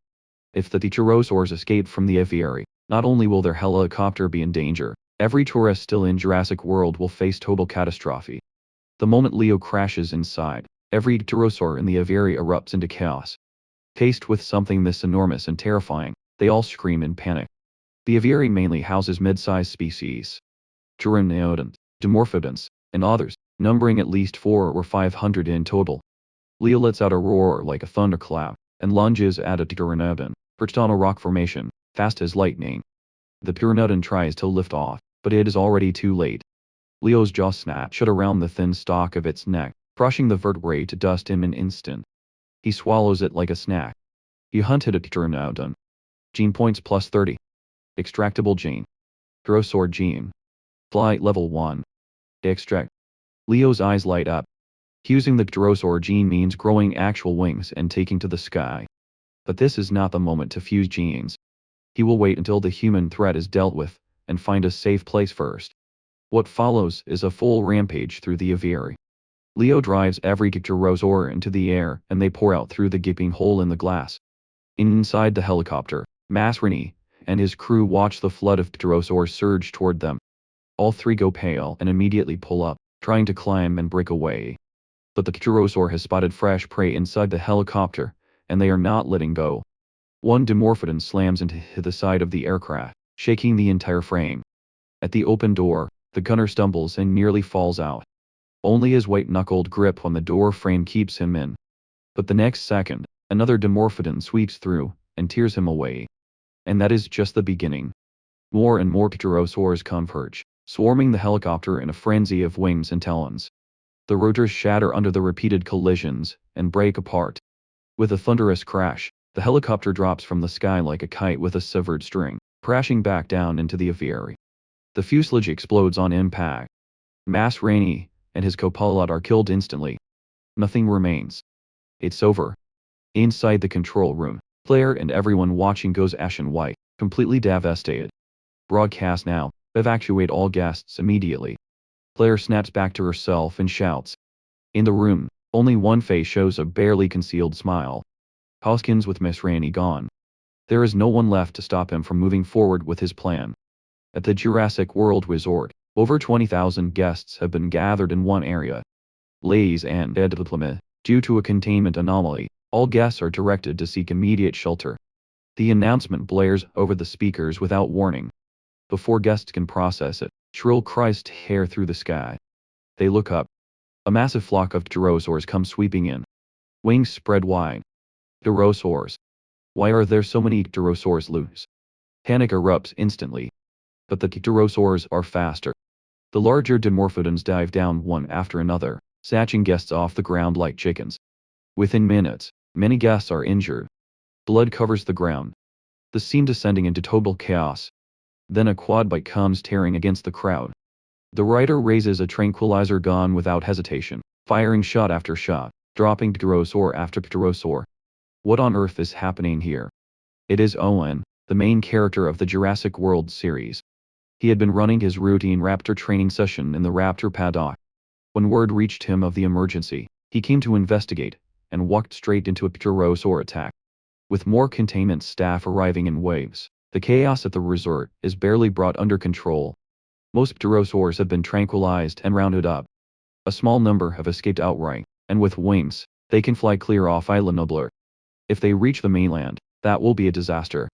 Speaker 1: If the pterosaurs escape from the aviary, not only will their helicopter be in danger, every tourist still in Jurassic World will face total catastrophe. The moment Leo crashes inside, every pterosaur in the aviary erupts into chaos. Faced with something this enormous and terrifying, they all scream in panic. The aviary mainly houses mid-sized species. Pteranodons, Dimorphodonts, and others, numbering at least 400 or 500 in total. Leo lets out a roar like a thunderclap, and lunges at a pteranodon, perched on a rock formation, fast as lightning. The pteranodon tries to lift off, but it is already too late. Leo's jaw snaps shut around the thin stalk of its neck, crushing the vertebrae to dust in an instant. He swallows it like a snack. You hunted a pteranodon. Gene points plus 30. Extractable gene. Pterosaur gene. Flight level 1. Extract. Leo's eyes light up. Using the pterosaur gene means growing actual wings and taking to the sky. But this is not the moment to fuse genes. He will wait until the human threat is dealt with, and find a safe place first. What follows is a full rampage through the aviary. Leo drives every pterosaur into the air and they pour out through the gaping hole in the glass. Inside the helicopter, Masrini and his crew watch the flood of pterosaurs surge toward them. All 3 go pale and immediately pull up, trying to climb and break away. But the pterosaur has spotted fresh prey inside the helicopter, and they are not letting go. One Dimorphodon slams into the side of the aircraft, shaking the entire frame. At the open door, the gunner stumbles and nearly falls out. Only his white-knuckled grip on the door frame keeps him in. But the next second, another Dimorphodon sweeps through, and tears him away. And that is just the beginning. More and more pterosaurs converge, swarming the helicopter in a frenzy of wings and talons. The rotors shatter under the repeated collisions, and break apart. With a thunderous crash, the helicopter drops from the sky like a kite with a severed string, crashing back down into the aviary. The fuselage explodes on impact. Masrini and his co-pilot are killed instantly. Nothing remains. It's over. Inside the control room, Claire and everyone watching goes ashen white, completely devastated. Broadcast now, evacuate all guests immediately. Claire snaps back to herself and shouts. In the room, only one face shows a barely concealed smile. Hoskins with Miss Rainey gone. There is no one left to stop him from moving forward with his plan. At the Jurassic World resort, over 20,000 guests have been gathered in one area. Lays and Ediplement, due to a containment anomaly, all guests are directed to seek immediate shelter. The announcement blares over the speakers without warning. Before guests can process it, shrill cries tear through the sky. They look up. A massive flock of pterosaurs come sweeping in. Wings spread wide. Pterosaurs. Why are there so many pterosaurs loose? Panic erupts instantly. But the pterosaurs are faster. The larger Dimorphodons dive down one after another, snatching guests off the ground like chickens. Within minutes, many guests are injured. Blood covers the ground. The scene descending into total chaos. Then a quad bike comes tearing against the crowd. The rider raises a tranquilizer gun without hesitation, firing shot after shot, dropping pterosaur after pterosaur. What on earth is happening here? It is Owen, the main character of the Jurassic World series. He had been running his routine Raptor training session in the Raptor paddock. When word reached him of the emergency, he came to investigate, and walked straight into a pterosaur attack. With more containment staff arriving in waves, the chaos at the resort is barely brought under control. Most pterosaurs have been tranquilized and rounded up. A small number have escaped outright, and with wings, they can fly clear off Isla Nublar. If they reach the mainland, that will be a disaster.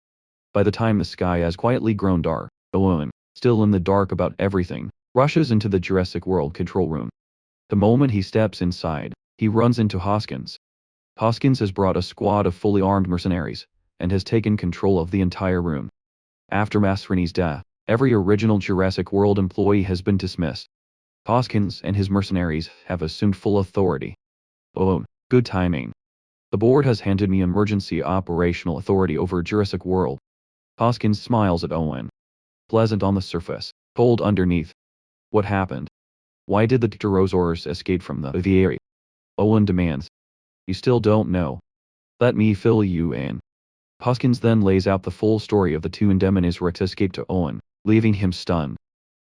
Speaker 1: By the time the sky has quietly grown dark, Owen, still in the dark about everything, rushes into the Jurassic World control room. The moment he steps inside, he runs into Hoskins. Hoskins has brought a squad of fully armed mercenaries, and has taken control of the entire room. After Masrini's death, every original Jurassic World employee has been dismissed. Hoskins and his mercenaries have assumed full authority. Oh, good timing. The board has handed me emergency operational authority over Jurassic World. Hoskins smiles at Owen. Pleasant on the surface, cold underneath. What happened? Why did the pterosaurs escape from the aviary? Owen demands. You still don't know. Let me fill you in. Hoskins then lays out the full story of the two Indominus Rex escape to Owen, leaving him stunned.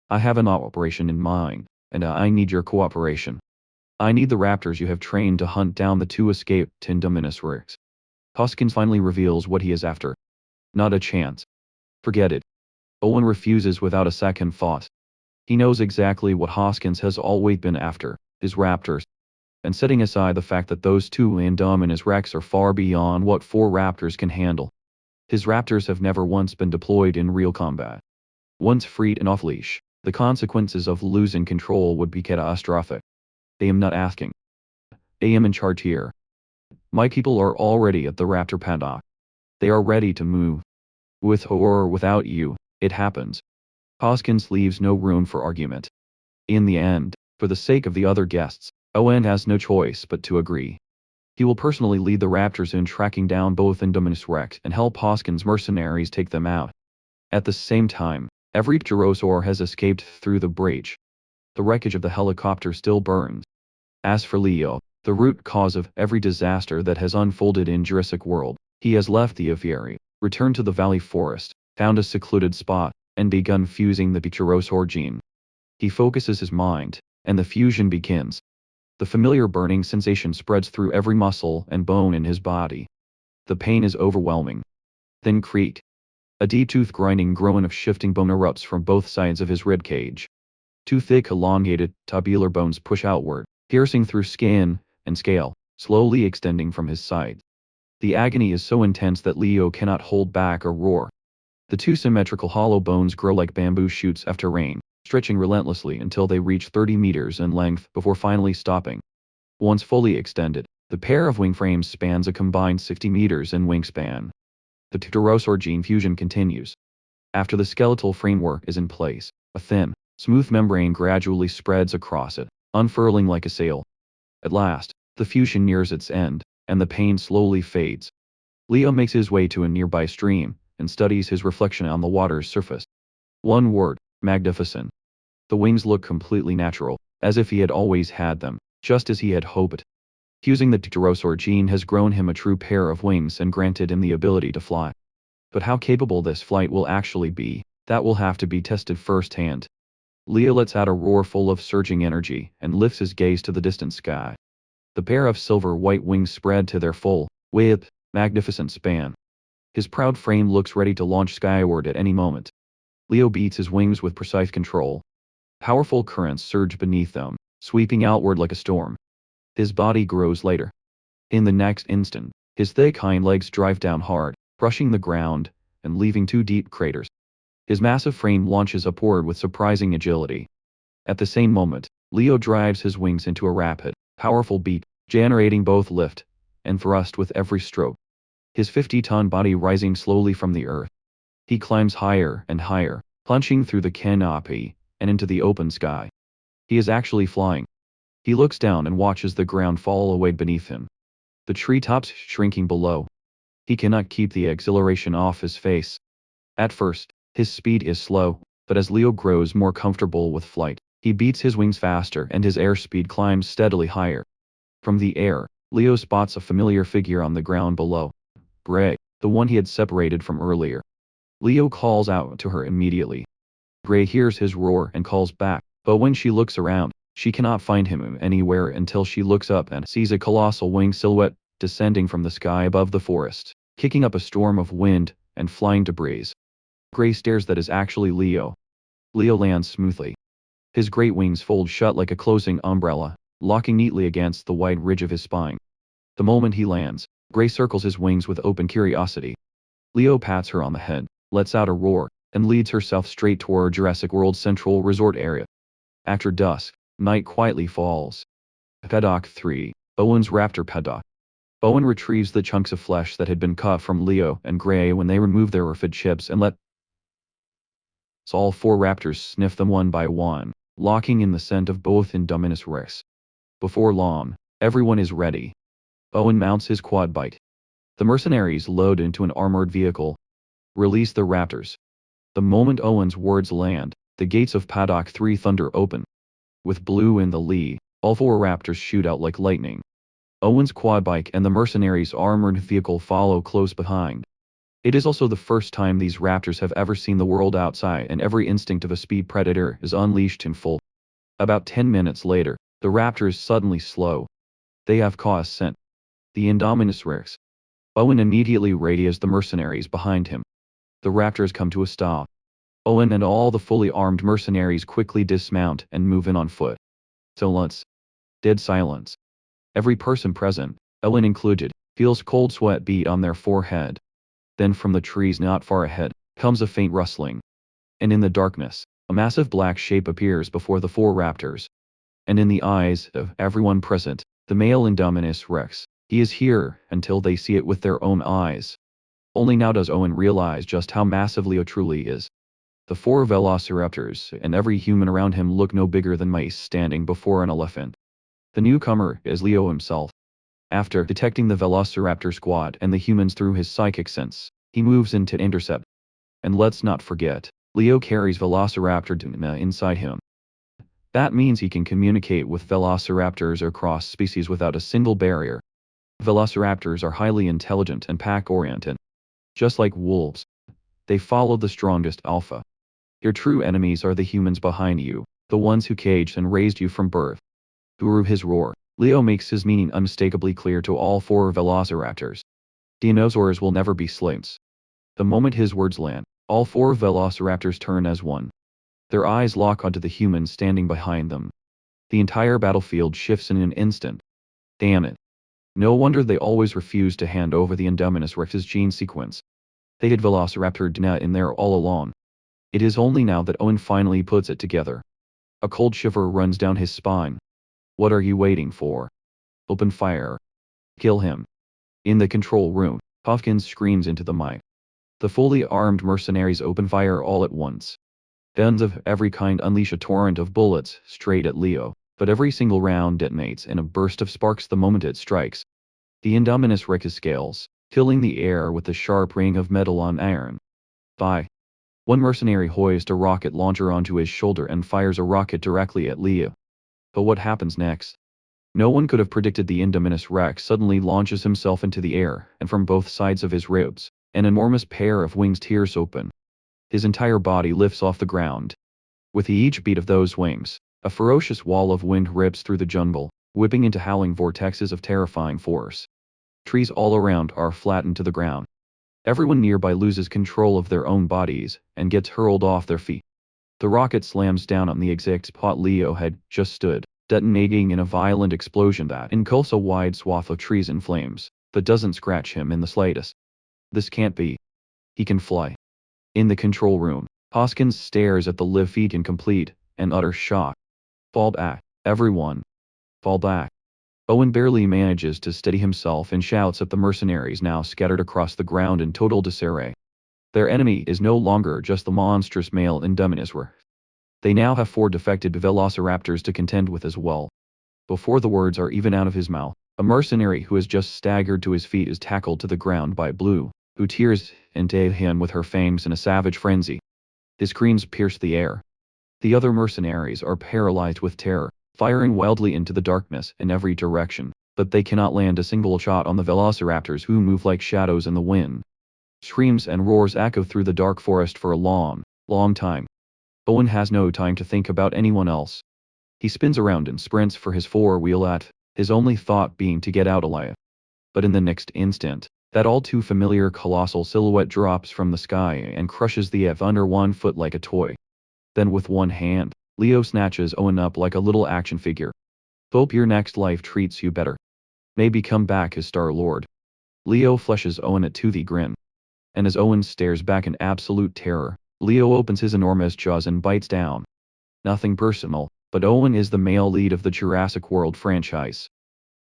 Speaker 1: I have an operation in mind, and I need your cooperation. I need the raptors you have trained to hunt down the two escaped Indominus Rex. Hoskins finally reveals what he is after. Not a chance. Forget it. Owen refuses without a second thought. He knows exactly what Hoskins has always been after, his raptors. And setting aside the fact that those two Indominus Rex are far beyond what 4 raptors can handle. His raptors have never once been deployed in real combat. Once freed and off-leash, the consequences of losing control would be catastrophic. I am not asking. I am in charge here. My people are already at the Raptor paddock. They are ready to move. With or without you, it happens. Hoskins leaves no room for argument. In the end, for the sake of the other guests, Owen has no choice but to agree. He will personally lead the raptors in tracking down both Indominus Rex and help Hoskins' mercenaries take them out. At the same time, every pterosaur has escaped through the breach. The wreckage of the helicopter still burns. As for Leo, the root cause of every disaster that has unfolded in Jurassic World, he has left the aviary, returned to the valley forest, found a secluded spot, and begun fusing the pterosaur gene. He focuses his mind, and the fusion begins. The familiar burning sensation spreads through every muscle and bone in his body. The pain is overwhelming. Then creak. A deep tooth grinding groan of shifting bone erupts from both sides of his rib cage. 2 thick elongated, tabular bones push outward, piercing through skin and scale, slowly extending from his side. The agony is so intense that Leo cannot hold back or roar. The 2 symmetrical hollow bones grow like bamboo shoots after rain, stretching relentlessly until they reach 30 meters in length before finally stopping. Once fully extended, the pair of wing frames spans a combined 60 meters in wingspan. The pterosaur gene fusion continues. After the skeletal framework is in place, a thin, smooth membrane gradually spreads across it, unfurling like a sail. At last, the fusion nears its end, and the pain slowly fades. Leo makes his way to a nearby stream, and studies his reflection on the water's surface. One word: magnificent. The wings look completely natural, as if he had always had them, just as he had hoped. Fusing the pterosaur gene has grown him a true pair of wings and granted him the ability to fly. But how capable this flight will actually be, that will have to be tested firsthand. Leo lets out a roar full of surging energy and lifts his gaze to the distant sky. The pair of silver-white wings spread to their full, width, magnificent span. His proud frame looks ready to launch skyward at any moment. Leo beats his wings with precise control. Powerful currents surge beneath them, sweeping outward like a storm. His body grows lighter. In the next instant, his thick hind legs drive down hard, crushing the ground, and leaving 2 deep craters. His massive frame launches upward with surprising agility. At the same moment, Leo drives his wings into a rapid, powerful beat, generating both lift and thrust with every stroke. His 50-ton body rising slowly from the earth. He climbs higher and higher, plunging through the canopy and into the open sky. He is actually flying. He looks down and watches the ground fall away beneath him. The treetops shrinking below. He cannot keep the exhilaration off his face. At first, His speed is slow, but as Leo grows more comfortable with flight, he beats his wings faster and his airspeed climbs steadily higher. From the air, Leo spots a familiar figure on the ground below. Gray, the one he had separated from earlier. Leo calls out to her immediately. Gray hears his roar and calls back, but when she looks around, she cannot find him anywhere until she looks up and sees a colossal winged silhouette descending from the sky above the forest, kicking up a storm of wind and flying debris. Gray stares. That is actually Leo. Leo lands smoothly. His great wings fold shut like a closing umbrella, locking neatly against the wide ridge of his spine. The moment he lands, Gray circles his wings with open curiosity. Leo pats her on the head, lets out a roar, and leads herself straight toward Jurassic World's central resort area. After dusk, night quietly falls. Paddock 3, Owen's Raptor Paddock. Owen retrieves the chunks of flesh that had been cut from Leo and Gray when they removed their orphid chips and let all four raptors sniff them one by one, locking in the scent of both Indominus Rex. Before long, everyone is ready. Owen mounts his quad bike. The mercenaries load into an armored vehicle. Release the raptors. The moment Owen's words land, the gates of Paddock 3 thunder open. With Blue in the lead, all four raptors shoot out like lightning. Owen's quad bike and the mercenaries' armored vehicle follow close behind. It is also the first time these raptors have ever seen the world outside, and every instinct of a speed predator is unleashed in full. About 10 minutes later, the raptors suddenly slow. They have caught a scent. The Indominus Rex. Owen immediately radios the mercenaries behind him. The raptors come to a stop. Owen and all the fully armed mercenaries quickly dismount and move in on foot. Silence. Dead silence. Every person present, Owen included, feels cold sweat beat on their forehead. Then from the trees not far ahead, comes a faint rustling. And in the darkness, a massive black shape appears before the four raptors. And in the eyes of everyone present, the male Indominus Rex, he is here until they see it with their own eyes. Only now does Owen realize just how massive Leo truly is. The four velociraptors and every human around him look no bigger than mice standing before an elephant. The newcomer is Leo himself. After detecting the velociraptor squad and the humans through his psychic sense, he moves in to intercept. And let's not forget, Leo carries velociraptor DNA inside him. That means he can communicate with velociraptors across species without a single barrier. Velociraptors are highly intelligent and pack-oriented. Just like wolves, they follow the strongest alpha. Your true enemies are the humans behind you, the ones who caged and raised you from birth. Through his roar, Leo makes his meaning unmistakably clear to all four velociraptors. Dinosaurs will never be slaves. The moment his words land, all four velociraptors turn as one. Their eyes lock onto the human standing behind them. The entire battlefield shifts in an instant. Damn it. No wonder they always refused to hand over the Indominus Rex's gene sequence. They had velociraptor DNA in there all along. It is only now that Owen finally puts it together. A cold shiver runs down his spine. What are you waiting for? Open fire. Kill him. In the control room, Hopkins screams into the mic. The fully armed mercenaries open fire all at once. Guns of every kind unleash a torrent of bullets straight at Leo, but every single round detonates in a burst of sparks the moment it strikes. The Indominus Rex scales, filling the air with the sharp ring of metal on iron. Bye. One mercenary hoists a rocket launcher onto his shoulder and fires a rocket directly at Leo. But what happens next? No one could have predicted the Indominus Rex suddenly launches himself into the air, and from both sides of his ribs, an enormous pair of wings tears open. His entire body lifts off the ground. With each beat of those wings, a ferocious wall of wind rips through the jungle, whipping into howling vortexes of terrifying force. Trees all around are flattened to the ground. Everyone nearby loses control of their own bodies, and gets hurled off their feet. The rocket slams down on the exact spot Leo had just stood, detonating in a violent explosion that engulfs a wide swath of trees in flames, but doesn't scratch him in the slightest. This can't be. He can fly. In the control room, Hoskins stares at the live feet in complete and utter shock. Fall back, everyone. Fall back. Owen barely manages to steady himself and shouts at the mercenaries now scattered across the ground in total disarray. Their enemy is no longer just the monstrous male Indominus Rex. They now have four defected velociraptors to contend with as well. Before the words are even out of his mouth, a mercenary who has just staggered to his feet is tackled to the ground by Blue, who tears into him with her fangs in a savage frenzy. His screams pierce the air. The other mercenaries are paralyzed with terror, firing wildly into the darkness in every direction, but they cannot land a single shot on the velociraptors who move like shadows in the wind. Screams and roars echo through the dark forest for a long, long time. Owen has no time to think about anyone else. He spins around and sprints for his four-wheelette, his only thought being to get out alive. But in the next instant, that all-too-familiar colossal silhouette drops from the sky and crushes the F under 1 foot like a toy. Then with one hand, Leo snatches Owen up like a little action figure. Hope your next life treats you better. Maybe come back as Star-Lord. Leo fleshes Owen a toothy grin. And as Owen stares back in absolute terror, Leo opens his enormous jaws and bites down. Nothing personal, but Owen is the male lead of the Jurassic World franchise.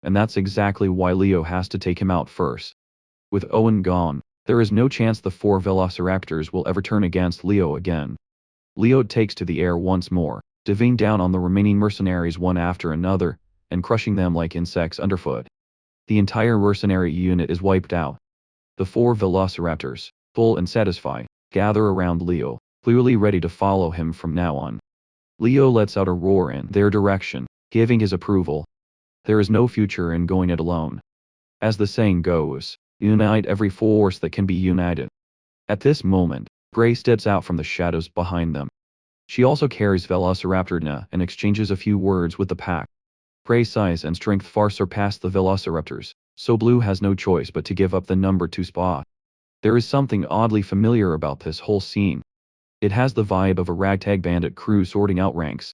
Speaker 1: And that's exactly why Leo has to take him out first. With Owen gone, there is no chance the 4 velociraptors will ever turn against Leo again. Leo takes to the air once more, diving down on the remaining mercenaries one after another, and crushing them like insects underfoot. The entire mercenary unit is wiped out. The 4 velociraptors, full and satisfied, gather around Leo, clearly ready to follow him from now on. Leo lets out a roar in their direction, giving his approval. There is no future in going it alone. As the saying goes, unite every force that can be united. At this moment, Gray steps out from the shadows behind them. She also carries Velociraptor Na and exchanges a few words with the pack. Gray's size and strength far surpass the Velociraptors, so Blue has no choice but to give up the number 2 spot. There is something oddly familiar about this whole scene. It has the vibe of a ragtag bandit crew sorting out ranks.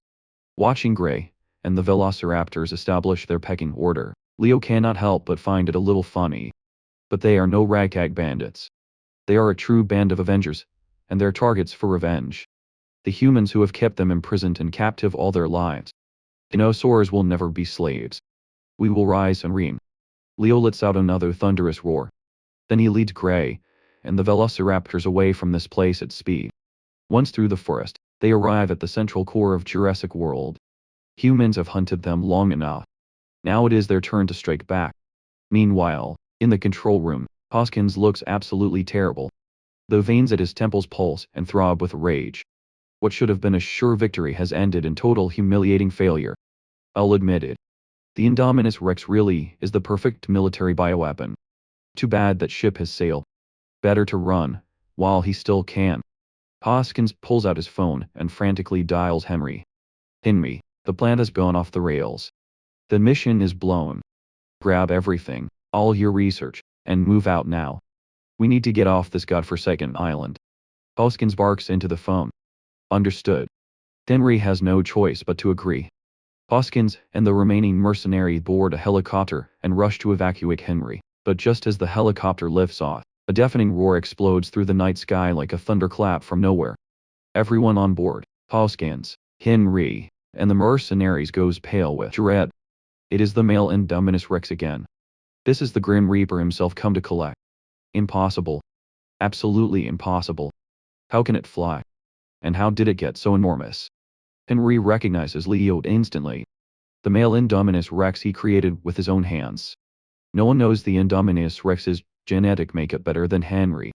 Speaker 1: Watching Gray and the Velociraptors establish their pecking order, Leo cannot help but find it a little funny. But they are no ragtag bandits. They are a true band of Avengers, and they're targets for revenge. The humans who have kept them imprisoned and captive all their lives. Dinosaurs will never be slaves. We will rise and reign. Leo lets out another thunderous roar. Then he leads Gray and the Velociraptors away from this place at speed. Once through the forest, they arrive at the central core of Jurassic World. Humans have hunted them long enough. Now it is their turn to strike back. Meanwhile, in the control room, Hoskins looks absolutely terrible. The veins at his temples pulse and throb with rage. What should have been a sure victory has ended in total humiliating failure. I'll admit it. The Indominus Rex really is the perfect military bioweapon. Too bad that ship has sailed. Better to run, while he still can. Hoskins pulls out his phone and frantically dials Henry. Henry, the plan has gone off the rails. The mission is blown. Grab everything, all your research, and move out now. We need to get off this godforsaken island. Hoskins barks into the phone. Understood. Henry has no choice but to agree. Hoskins and the remaining mercenary board a helicopter and rush to evacuate Henry, but just as the helicopter lifts off, a deafening roar explodes through the night sky like a thunderclap from nowhere. Everyone on board, Hoskins, Henry, and the mercenaries goes pale with dread. It is the male Indominus Rex again. This is the Grim Reaper himself come to collect. Impossible. Absolutely impossible. How can it fly? And how did it get so enormous? Henry recognizes Leo instantly. The male Indominus Rex he created with his own hands. No one knows the Indominus Rex's genetic makeup better than Henry.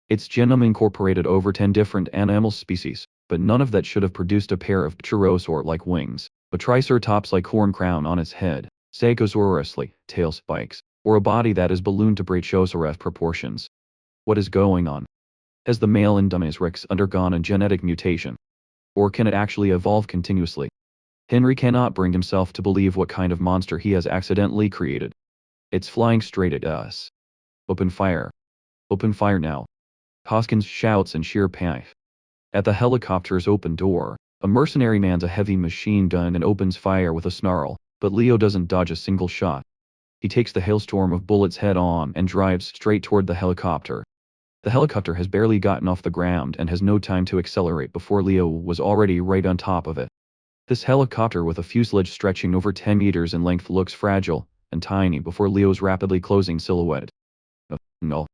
Speaker 1: Its genome incorporated over 10 different animal species, but none of that should have produced a pair of Brachiosaurus-like wings, a Triceratops-like horn crown on its head, Stegosaurus-like tail spikes, or a body that is ballooned to Brachiosaurus proportions. What is going on? Has the male Indominus Rex undergone a genetic mutation? Or can it actually evolve continuously? Henry cannot bring himself to believe what kind of monster he has accidentally created. It's flying straight at us. Open fire. Open fire now. Hoskins shouts in sheer panic. At the helicopter's open door, a mercenary mans a heavy machine gun and opens fire with a snarl, but Leo doesn't dodge a single shot. He takes the hailstorm of bullets head on and drives straight toward the helicopter. The helicopter has barely gotten off the ground and has no time to accelerate before Leo was already right on top of it. This helicopter with a fuselage stretching over 10 meters in length looks fragile and tiny before Leo's rapidly closing silhouette. No.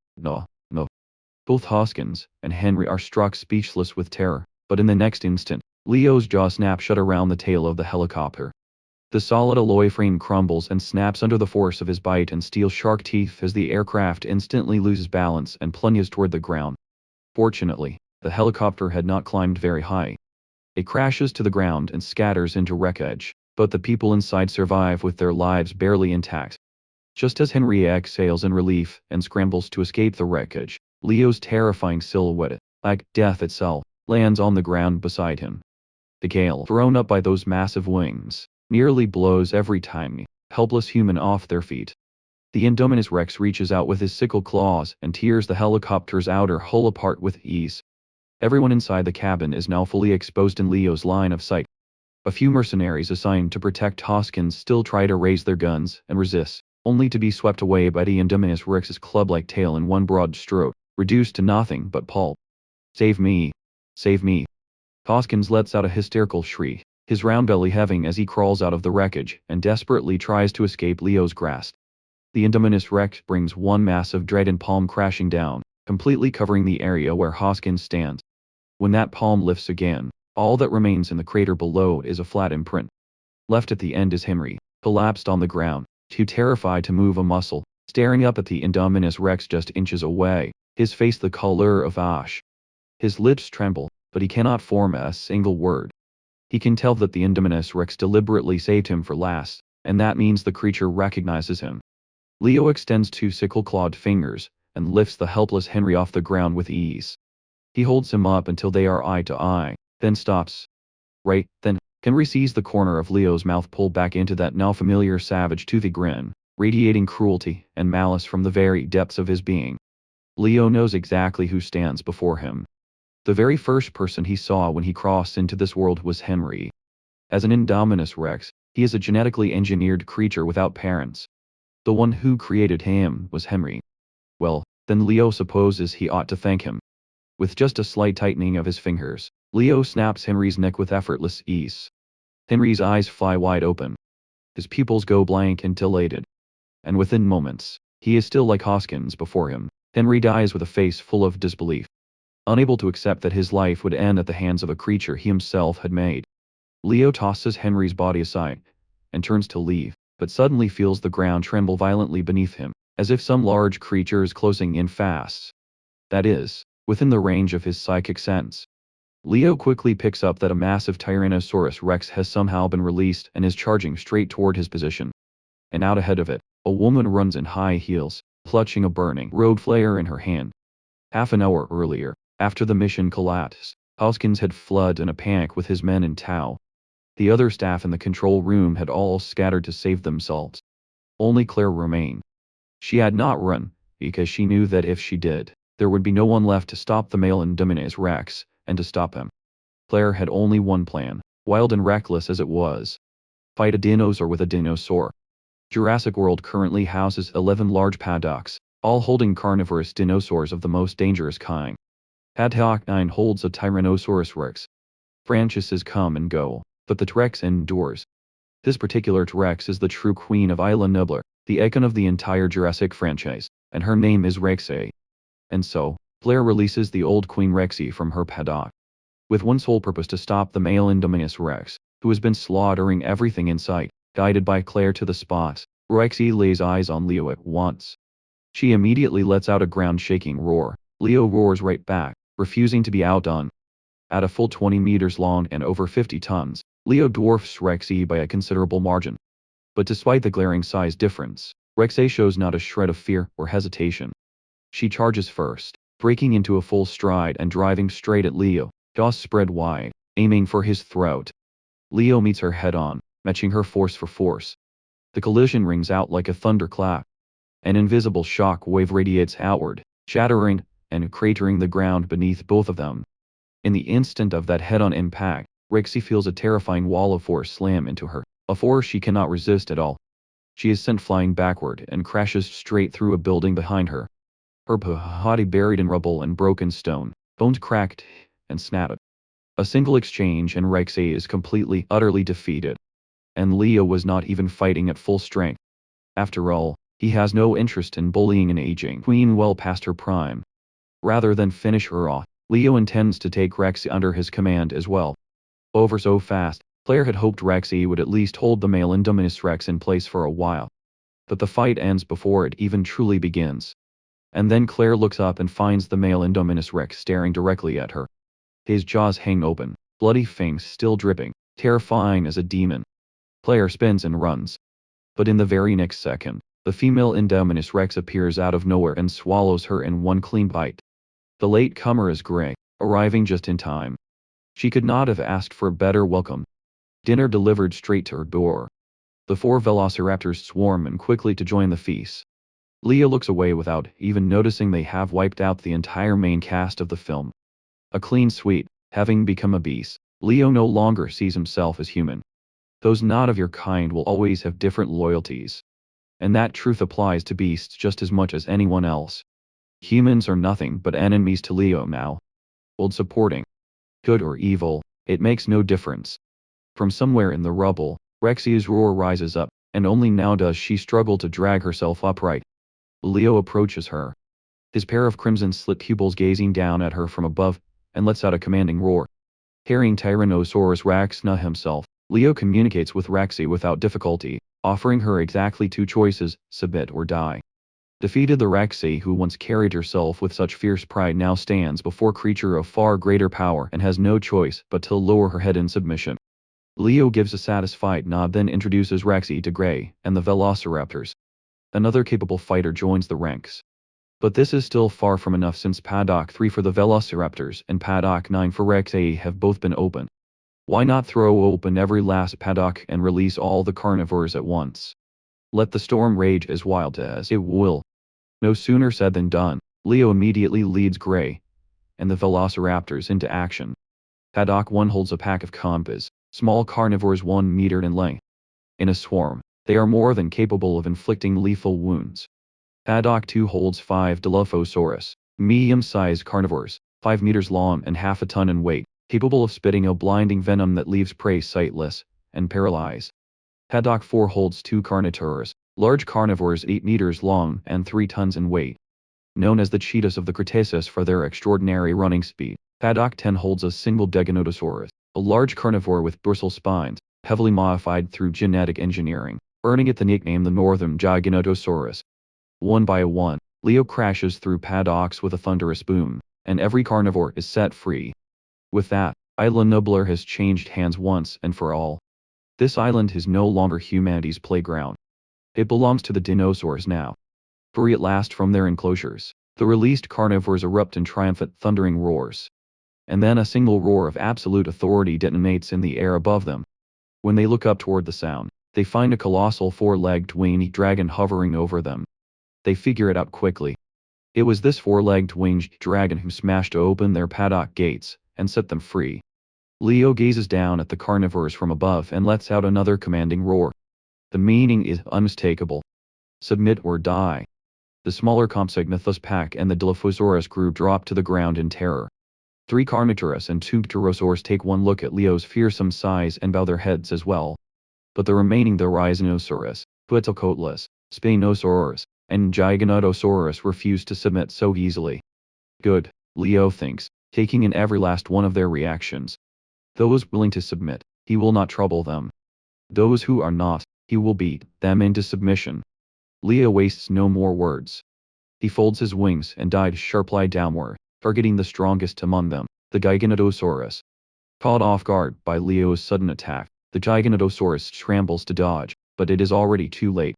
Speaker 1: Both Hoskins and Henry are struck speechless with terror, but in the next instant, Leo's jaw snaps shut around the tail of the helicopter. The solid alloy frame crumbles and snaps under the force of his bite and steel shark teeth as the aircraft instantly loses balance and plunges toward the ground. Fortunately, The helicopter had not climbed very high. It crashes to the ground and scatters into wreckage, but the people inside survive with their lives barely intact. Just as Henry exhales in relief and scrambles to escape the wreckage, Leo's terrifying silhouette, like death itself, lands on the ground beside him. The gale, thrown up by those massive wings, nearly blows every tiny, helpless human off their feet. The Indominus Rex reaches out with his sickle claws and tears the helicopter's outer hull apart with ease. Everyone inside the cabin is now fully exposed in Leo's line of sight. A few mercenaries assigned to protect Hoskins still try to raise their guns and resist, only to be swept away by the Indominus Rex's club-like tail in one broad stroke, reduced to nothing but pulp. Save me! Save me! Hoskins lets out a hysterical shriek, his round belly heaving as he crawls out of the wreckage and desperately tries to escape Leo's grasp. The Indominus Rex brings one massive dreaded palm crashing down, completely covering the area where Hoskins stands. When that palm lifts again, all that remains in the crater below is a flat imprint. Left at the end is Henry, collapsed on the ground, too terrified to move a muscle, staring up at the Indominus Rex just inches away, his face the color of ash. His lips tremble, but he cannot form a single word. He can tell that the Indominus Rex deliberately saved him for last, and that means the creature recognizes him. Leo extends two sickle-clawed fingers, and lifts the helpless Henry off the ground with ease. He holds him up until they are eye to eye, then stops. Right then, Henry sees the corner of Leo's mouth pull back into that now familiar savage toothy grin, radiating cruelty and malice from the very depths of his being. Leo knows exactly who stands before him. The very first person he saw when he crossed into this world was Henry. As an Indominus Rex, he is a genetically engineered creature without parents. The one who created him was Henry. Well, then Leo supposes he ought to thank him. With just a slight tightening of his fingers, Leo snaps Henry's neck with effortless ease. Henry's eyes fly wide open. His pupils go blank and dilated. And within moments, he is still like Hoskins before him. Henry dies with a face full of disbelief. Unable to accept that his life would end at the hands of a creature he himself had made. Leo tosses Henry's body aside, and turns to leave, but suddenly feels the ground tremble violently beneath him, as if some large creature is closing in fast. That is, within the range of his psychic sense. Leo quickly picks up that a massive Tyrannosaurus Rex has somehow been released and is charging straight toward his position. And out ahead of it, a woman runs in high heels, clutching a burning road flare in her hand. Half an hour earlier, after the mission collapsed, Hoskins had fled in a panic with his men in tow. The other staff in the control room had all scattered to save themselves. Only Claire remained. She had not run, because she knew that if she did, there would be no one left to stop the male Indominus Rex, and to stop him. Claire had only one plan, wild and reckless as it was. Fight a dinosaur with a dinosaur. Jurassic World currently houses 11 large paddocks, all holding carnivorous dinosaurs of the most dangerous kind. Paddock 9 holds a Tyrannosaurus Rex. Franchises come and go, but the T-Rex endures. This particular T-Rex is the true queen of Isla Nublar, the icon of the entire Jurassic franchise, and her name is Rexy. And so, Claire releases the old Queen Rexy from her paddock. With one sole purpose to stop the male Indominus Rex, who has been slaughtering everything in sight, guided by Claire to the spot, Rexy lays eyes on Leo at once. She immediately lets out a ground-shaking roar. Leo roars right back, refusing to be outdone. At a full 20 meters long and over 50 tons, Leo dwarfs Rexy by a considerable margin. But despite the glaring size difference, Rexy shows not a shred of fear or hesitation. She charges first, breaking into a full stride and driving straight at Leo, jaws spread wide, aiming for his throat. Leo meets her head-on, matching her force for force. The collision rings out like a thunderclap. An invisible shock wave radiates outward, shattering and cratering the ground beneath both of them. In the instant of that head-on impact, Rexy feels a terrifying wall of force slam into her, a force she cannot resist at all. She is sent flying backward and crashes straight through a building behind her. Her body buried in rubble and broken stone, bones cracked and snapped. A single exchange and Rexy is completely, utterly defeated. And Leo was not even fighting at full strength. After all, he has no interest in bullying an aging queen well past her prime. Rather than finish her off, Leo intends to take Rexy under his command as well. Over so fast, Claire had hoped Rexy would at least hold the male Indominus Rex in place for a while. But the fight ends before it even truly begins. And then Claire looks up and finds the male Indominus Rex staring directly at her. His jaws hang open, bloody fangs still dripping, terrifying as a demon. Claire spins and runs. But in the very next second, the female Indominus Rex appears out of nowhere and swallows her in one clean bite. The latecomer is Gray, arriving just in time. She could not have asked for a better welcome. Dinner delivered straight to her door. The 4 velociraptors swarm in quickly to join the feast. Leo looks away without even noticing they have wiped out the entire main cast of the film. A clean sweep, having become a beast, Leo no longer sees himself as human. Those not of your kind will always have different loyalties. And that truth applies to beasts just as much as anyone else. Humans are nothing but enemies to Leo now. Old supporting. Good or evil, it makes no difference. From somewhere in the rubble, Rexia's roar rises up, and only now does she struggle to drag herself upright. Leo approaches her. His pair of crimson slit pupils gazing down at her from above, and lets out a commanding roar. Carrying Tyrannosaurus Rexna himself, Leo communicates with Rexy without difficulty, offering her exactly 2 choices, submit or die. Defeated, the Rexy who once carried herself with such fierce pride now stands before a creature of far greater power and has no choice but to lower her head in submission. Leo gives a satisfied nod, then introduces Rexy to Gray and the velociraptors. Another capable fighter joins the ranks. But this is still far from enough, since Paddock 3 for the velociraptors and Paddock 9 for Rexy have both been opened. Why not throw open every last paddock and release all the carnivores at once? Let the storm rage as wild as it will. No sooner said than done. Leo immediately leads Gray and the velociraptors into action. Paddock 1 holds a pack of compass, small carnivores 1 meter in length. In a swarm, they are more than capable of inflicting lethal wounds. Paddock 2 holds 5 Dilophosaurus, medium-sized carnivores, 5 meters long and half a ton in weight, capable of spitting a blinding venom that leaves prey sightless and paralyzed. Paddock 4 holds 2 Carnotaurs, large carnivores 8 meters long and 3 tons in weight. Known as the cheetahs of the Cretaceous for their extraordinary running speed, Paddock 10 holds a single Giganotosaurus, a large carnivore with dorsal spines, heavily modified through genetic engineering, earning it the nickname the Northern Giganotosaurus. One by one, Leo crashes through Paddocks with a thunderous boom, and every carnivore is set free. With that, Isla Nublar has changed hands once and for all. This island is no longer humanity's playground. It belongs to the dinosaurs now. Free at last from their enclosures, the released carnivores erupt in triumphant thundering roars. And then a single roar of absolute authority detonates in the air above them. When they look up toward the sound, they find a colossal 4-legged winged dragon hovering over them. They figure it out quickly. It was this 4-legged winged dragon who smashed open their paddock gates and set them free. Leo gazes down at the carnivores from above and lets out another commanding roar. The meaning is unmistakable. Submit or die. The smaller Compsognathus pack and the Dilophosaurus group drop to the ground in terror. 3 Carnotaurus and 2 Pterosaurs take one look at Leo's fearsome size and bow their heads as well. But the remaining Rhizinosaurus, Quetzalcoatlus, Spinosaurus, and Giganotosaurus refuse to submit so easily. Good, Leo thinks, taking in every last one of their reactions. Those willing to submit, he will not trouble them. Those who are not, he will beat them into submission. Leo wastes no more words. He folds his wings and dives sharply downward, targeting the strongest among them, the Giganotosaurus. Caught off guard by Leo's sudden attack, the Giganotosaurus scrambles to dodge, but it is already too late.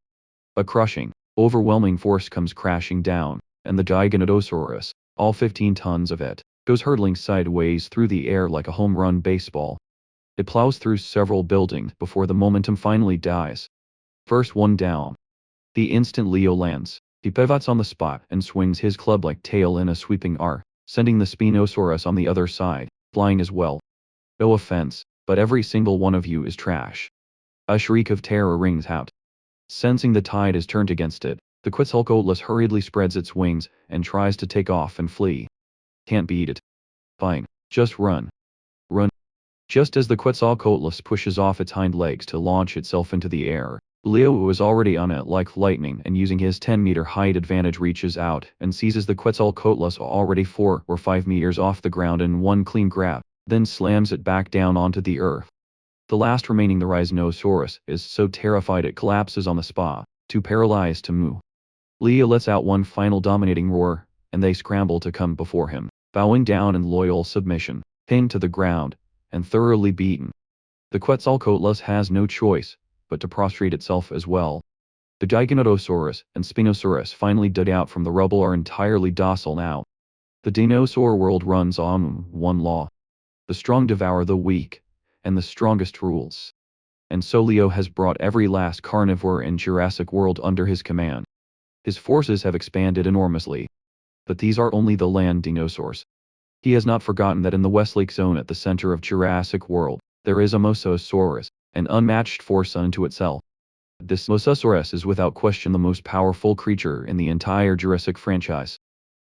Speaker 1: A crushing, overwhelming force comes crashing down, and the Giganotosaurus, all 15 tons of it, goes hurtling sideways through the air like a home run baseball. It plows through several buildings before the momentum finally dies. First one down. The instant Leo lands, he pivots on the spot and swings his club-like tail in a sweeping arc, sending the Spinosaurus on the other side, flying as well. No offense, but every single one of you is trash. A shriek of terror rings out. Sensing the tide is turned against it, the Quetzalcoatlus hurriedly spreads its wings and tries to take off and flee. Can't beat it. Fine, just run. Run. Just as the Quetzalcoatlus pushes off its hind legs to launch itself into the air, Leo was already on it like lightning and using his 10-meter height advantage reaches out and seizes the Quetzalcoatlus already 4 or 5 meters off the ground in one clean grab, then slams it back down onto the earth. The last remaining Rhizinosaurus is so terrified it collapses on the spot, too paralyzed to move. Leo lets out one final dominating roar, and they scramble to come before him, bowing down in loyal submission, pinned to the ground, and thoroughly beaten. The Quetzalcoatlus has no choice but to prostrate itself as well. The Giganotosaurus and Spinosaurus finally dug out from the rubble are entirely docile now. The dinosaur world runs on one law. The strong devour the weak, and the strongest rules. And so Leo has brought every last carnivore in Jurassic World under his command. His forces have expanded enormously. But these are only the land dinosaurs. He has not forgotten that in the Westlake Zone at the center of Jurassic World, there is a Mosasaurus, an unmatched force unto itself. This Mosasaurus is without question the most powerful creature in the entire Jurassic franchise.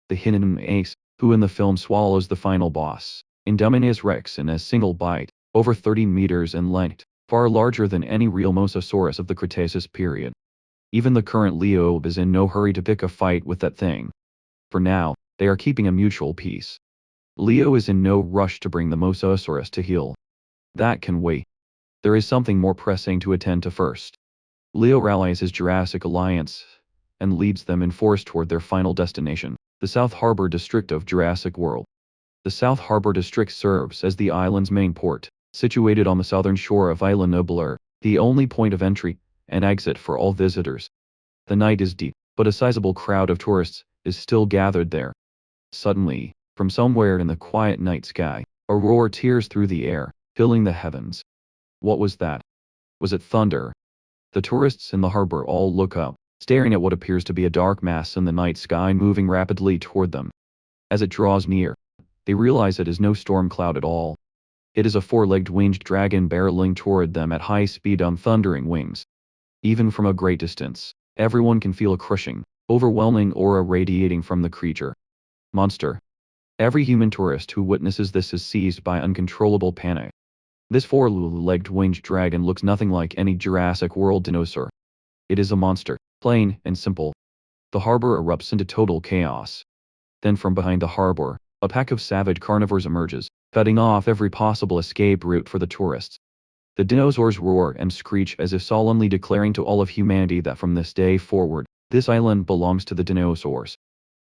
Speaker 1: The hidden ace, who in the film swallows the final boss, Indominus Rex in a single bite, over 30 meters in length, far larger than any real Mosasaurus of the Cretaceous period. Even the current Leo is in no hurry to pick a fight with that thing. For now, they are keeping a mutual peace. Leo is in no rush to bring the Mosasaurus to heel. That can wait. There is something more pressing to attend to first. Leo rallies his Jurassic Alliance and leads them in force toward their final destination, the South Harbor District of Jurassic World. The South Harbor District serves as the island's main port, situated on the southern shore of Island Nublar, the only point of entry and exit for all visitors. The night is deep, but a sizable crowd of tourists is still gathered there. Suddenly, from somewhere in the quiet night sky, a roar tears through the air, filling the heavens. What was that? Was it thunder? The tourists in the harbor all look up, staring at what appears to be a dark mass in the night sky moving rapidly toward them. As it draws near, they realize it is no storm cloud at all. It is a four-legged winged dragon barreling toward them at high speed on thundering wings. Even from a great distance, everyone can feel a crushing, overwhelming aura radiating from the creature. Monster. Every human tourist who witnesses this is seized by uncontrollable panic. This four-legged winged dragon looks nothing like any Jurassic World dinosaur. It is a monster, plain and simple. The harbor erupts into total chaos. Then from behind the harbor, a pack of savage carnivores emerges, cutting off every possible escape route for the tourists. The dinosaurs roar and screech as if solemnly declaring to all of humanity that from this day forward, this island belongs to the dinosaurs.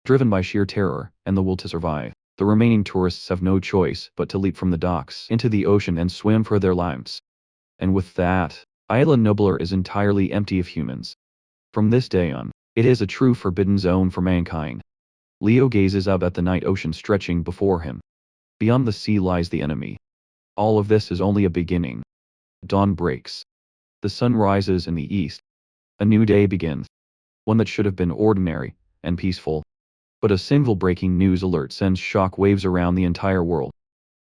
Speaker 1: Driven by sheer terror and the will to survive, the remaining tourists have no choice but to leap from the docks into the ocean and swim for their lives. And with that, Island Nublar is entirely empty of humans. From this day on, it is a true forbidden zone for mankind. Leo gazes up at the night ocean stretching before him. Beyond the sea lies the enemy. All of this is only a beginning. Dawn breaks. The sun rises in the east. A new day begins. One that should have been ordinary and peaceful. But a single breaking news alert sends shock waves around the entire world.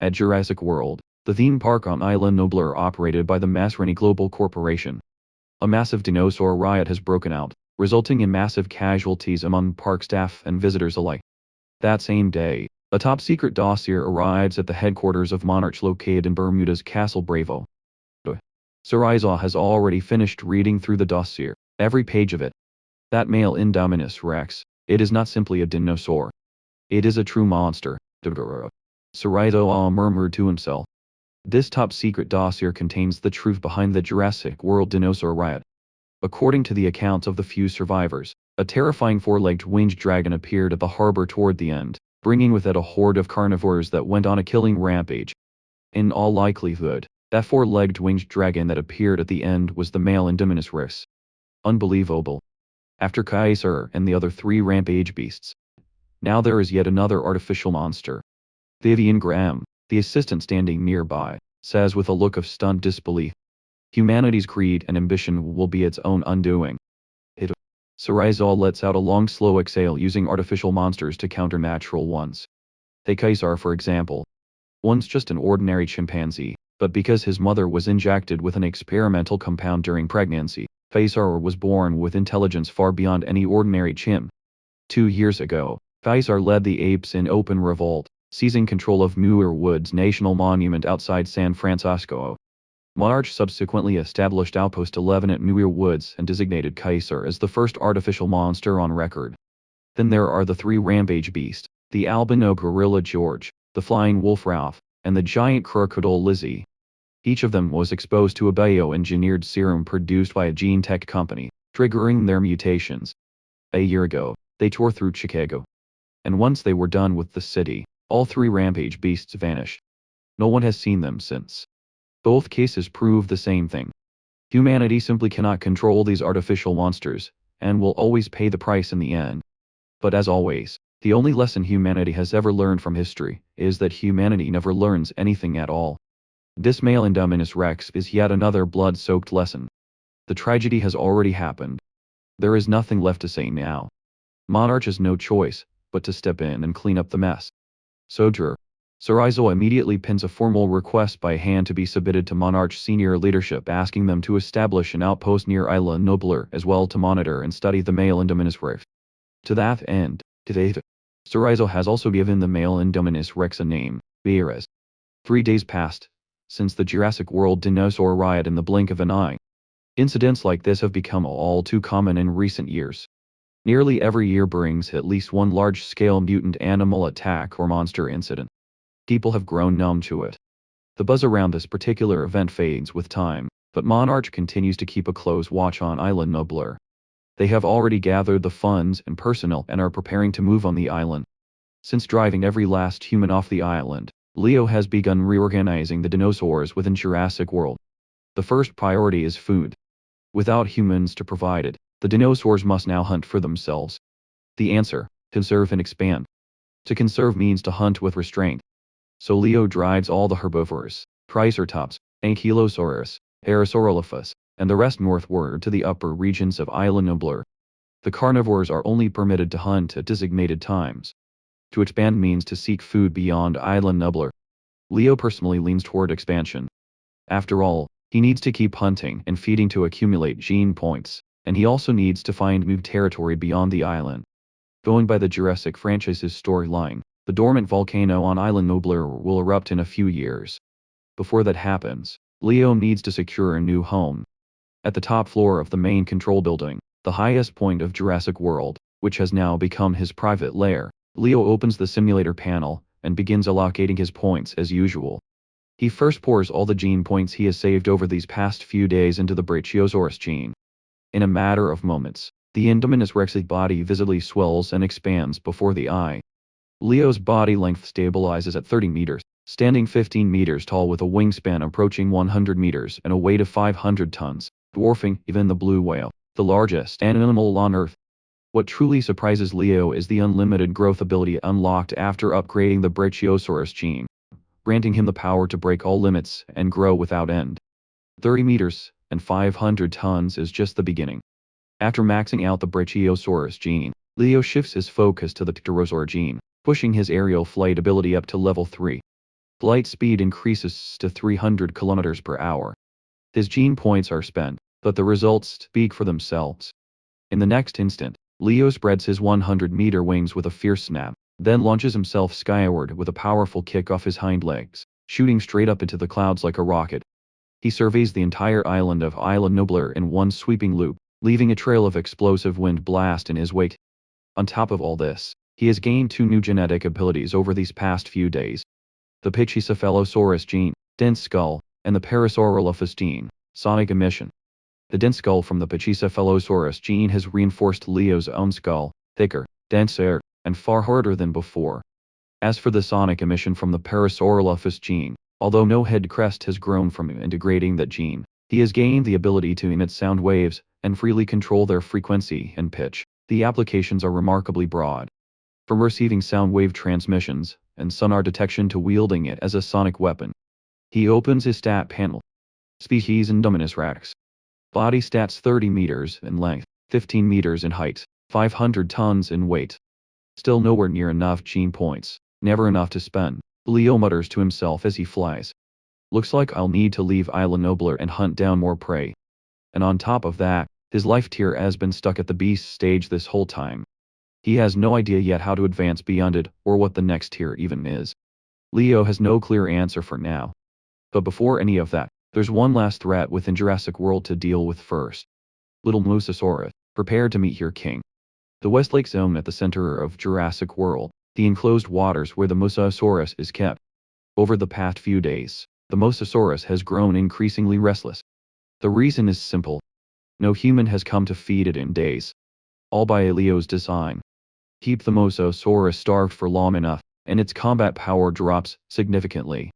Speaker 1: At Jurassic World, the theme park on Island Nublar operated by the Masrani Global Corporation, a massive dinosaur riot has broken out, resulting in massive casualties among park staff and visitors alike. That same day, a top-secret dossier arrives at the headquarters of Monarch located in Bermuda's Castle Bravo. Sariza has already finished reading through the dossier, every page of it. That male Indominus Rex, it is not simply a dinosaur. It is a true monster. Sariza murmured to himself. This top-secret dossier contains the truth behind the Jurassic World dinosaur riot. According to the accounts of the few survivors, a terrifying four-legged winged dragon appeared at the harbor toward the end, bringing with it a horde of carnivores that went on a killing rampage. In all likelihood, that four-legged winged dragon that appeared at the end was the male Indominus Rex. Unbelievable. After Kaiser and the other three rampage beasts, now there is yet another artificial monster. Vivian Graham, the assistant standing nearby, says with a look of stunned disbelief. Humanity's greed and ambition will be its own undoing. Sarizal lets out a long slow exhale using artificial monsters to counter natural ones. Take Kaiser for example. One's just an ordinary chimpanzee, but because his mother was injected with an experimental compound during pregnancy, Kaiser was born with intelligence far beyond any ordinary chimp. 2 years ago, Kaiser led the apes in open revolt, seizing control of Muir Woods National Monument outside San Francisco. Monarch subsequently established Outpost 11 at Muir Woods and designated Kaiser as the first artificial monster on record. Then there are the three rampage beasts, the albino gorilla George, the flying wolf Ralph, and the giant crocodile Lizzie. Each of them was exposed to a bioengineered serum produced by a gene tech company, triggering their mutations. A year ago, they tore through Chicago. And once they were done with the city, all three rampage beasts vanished. No one has seen them since. Both cases prove the same thing. Humanity simply cannot control these artificial monsters, and will always pay the price in the end. But as always, the only lesson humanity has ever learned from history is that humanity never learns anything at all. This male Indominus Rex is yet another blood-soaked lesson. The tragedy has already happened. There is nothing left to say now. Monarch has no choice but to step in and clean up the mess. Sojour. Sorizo immediately pins a formal request by hand to be submitted to Monarch's senior leadership, asking them to establish an outpost near Isla Nobler as well to monitor and study the male Indominus Rex. To that end, today, Sorizo has also given the male Indominus Rex a name, Beerus. 3 days passed since the Jurassic World dinosaur riot in the blink of an eye. Incidents like this have become all too common in recent years. Nearly every year brings at least one large-scale mutant animal attack or monster incident. People have grown numb to it. The buzz around this particular event fades with time, but Monarch continues to keep a close watch on Island Nobler. They have already gathered the funds and personnel and are preparing to move on the island. Since driving every last human off the island, Leo has begun reorganizing the dinosaurs within Jurassic World. The first priority is food. Without humans to provide it, the dinosaurs must now hunt for themselves. The answer: conserve and expand. To conserve means to hunt with restraint. So Leo drives all the herbivores, Triceratops, Ankylosaurus, Parasaurolophus, and the rest northward to the upper regions of Isla Nobler. The carnivores are only permitted to hunt at designated times. To expand means to seek food beyond Isla Nobler. Leo personally leans toward expansion. After all, he needs to keep hunting and feeding to accumulate gene points, and he also needs to find new territory beyond the island. Going by the Jurassic franchise's storyline, the dormant volcano on Isla Nobler will erupt in a few years. Before that happens, Leo needs to secure a new home. At the top floor of the main control building, the highest point of Jurassic World, which has now become his private lair, Leo opens the simulator panel and begins allocating his points as usual. He first pours all the gene points he has saved over these past few days into the Brachiosaurus gene. In a matter of moments, the Indominus Rex's body visibly swells and expands before the eye. Leo's body length stabilizes at 30 meters, standing 15 meters tall with a wingspan approaching 100 meters and a weight of 500 tons, dwarfing even the blue whale, the largest animal on Earth. What truly surprises Leo is the unlimited growth ability unlocked after upgrading the Brachiosaurus gene, granting him the power to break all limits and grow without end. 30 meters and 500 tons is just the beginning. After maxing out the Brachiosaurus gene, Leo shifts his focus to the pterosaur gene, pushing his aerial flight ability up to level 3. Flight speed increases to 300 km per hour. His gene points are spent, but the results speak for themselves. In the next instant, Leo spreads his 100-meter wings with a fierce snap, then launches himself skyward with a powerful kick off his hind legs, shooting straight up into the clouds like a rocket. He surveys the entire island of Isla Nobler in one sweeping loop, leaving a trail of explosive wind blast in his wake. On top of all this, he has gained 2 new genetic abilities over these past few days. The Brachiosaurus gene, dense skull, and the Parasaurolophus gene, sonic emission. The dense skull from the Brachiosaurus gene has reinforced Leo's own skull, thicker, denser, and far harder than before. As for the sonic emission from the Parasaurolophus gene, although no head crest has grown from integrating that gene, he has gained the ability to emit sound waves and freely control their frequency and pitch. The applications are remarkably broad. From receiving sound wave transmissions and sonar detection to wielding it as a sonic weapon. He opens his stat panel. Species Indominus Rex. Body stats: 30 meters in length, 15 meters in height, 500 tons in weight. Still nowhere near enough gene points, never enough to spend, Leo mutters to himself as he flies. Looks like I'll need to leave Isla Nobler and hunt down more prey. And on top of that, his life tier has been stuck at the beast stage this whole time. He has no idea yet how to advance beyond it, or what the next tier even is. Leo has no clear answer for now. But before any of that, there's one last threat within Jurassic World to deal with first. Little Mosasaurus, prepare to meet your king. The Westlake Zone at the center of Jurassic World, the enclosed waters where the Mosasaurus is kept. Over the past few days, the Mosasaurus has grown increasingly restless. The reason is simple. No human has come to feed it in days. all by Leo's design. Keep the Mosasaurus starved for long enough, and its combat power drops significantly.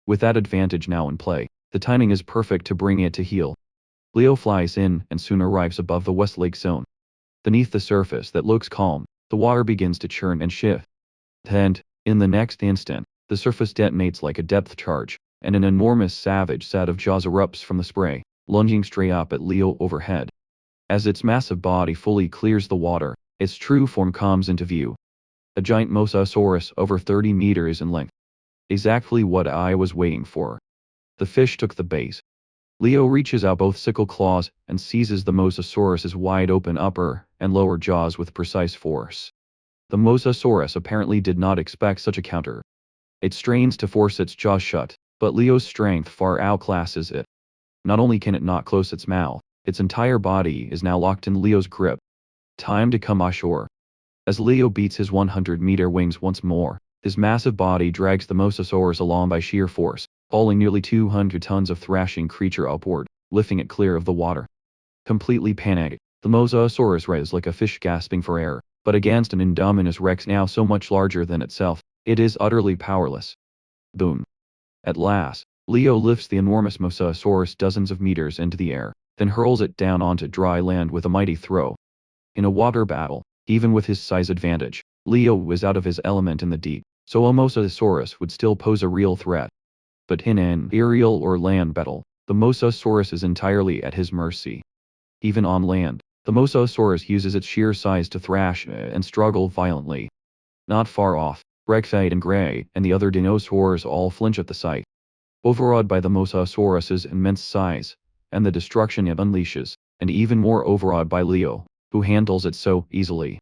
Speaker 1: With that advantage now in play, the timing is perfect to bring it to heel. Leo flies in and soon arrives above the Westlake zone. Beneath the surface that looks calm, the water begins to churn and shift. And, in the next instant, the surface detonates like a depth charge, and an enormous savage set of jaws erupts from the spray, lunging straight up at Leo overhead. As its massive body fully clears the water, its true form comes into view. A giant Mosasaurus over 30 meters in length. Exactly what I was waiting for. The fish took the bait. Leo reaches out both sickle claws and seizes the Mosasaurus's wide-open upper and lower jaws with precise force. The Mosasaurus apparently did not expect such a counter. It strains to force its jaws shut, but Leo's strength far outclasses it. Not only can it not close its mouth, its entire body is now locked in Leo's grip. Time to come ashore. As Leo beats his 100-meter wings once more, his massive body drags the Mosasaurus along by sheer force, hauling nearly 200 tons of thrashing creature upward, lifting it clear of the water. Completely panicked, the Mosasaurus rises like a fish gasping for air, but against an Indominus Rex now so much larger than itself, it is utterly powerless. Boom. At last, Leo lifts the enormous Mosasaurus dozens of meters into the air, then hurls it down onto dry land with a mighty throw. In a water battle, even with his size advantage, Leo was out of his element in the deep, so a Mosasaurus would still pose a real threat. But in an aerial or land battle, the Mosasaurus is entirely at his mercy. Even on land, the Mosasaurus uses its sheer size to thrash and struggle violently. Not far off, Brachiosaurus and Gray and the other dinosaurs all flinch at the sight. Overawed by the Mosasaurus's immense size, and the destruction it unleashes, and even more overawed by Leo, who handles it so easily.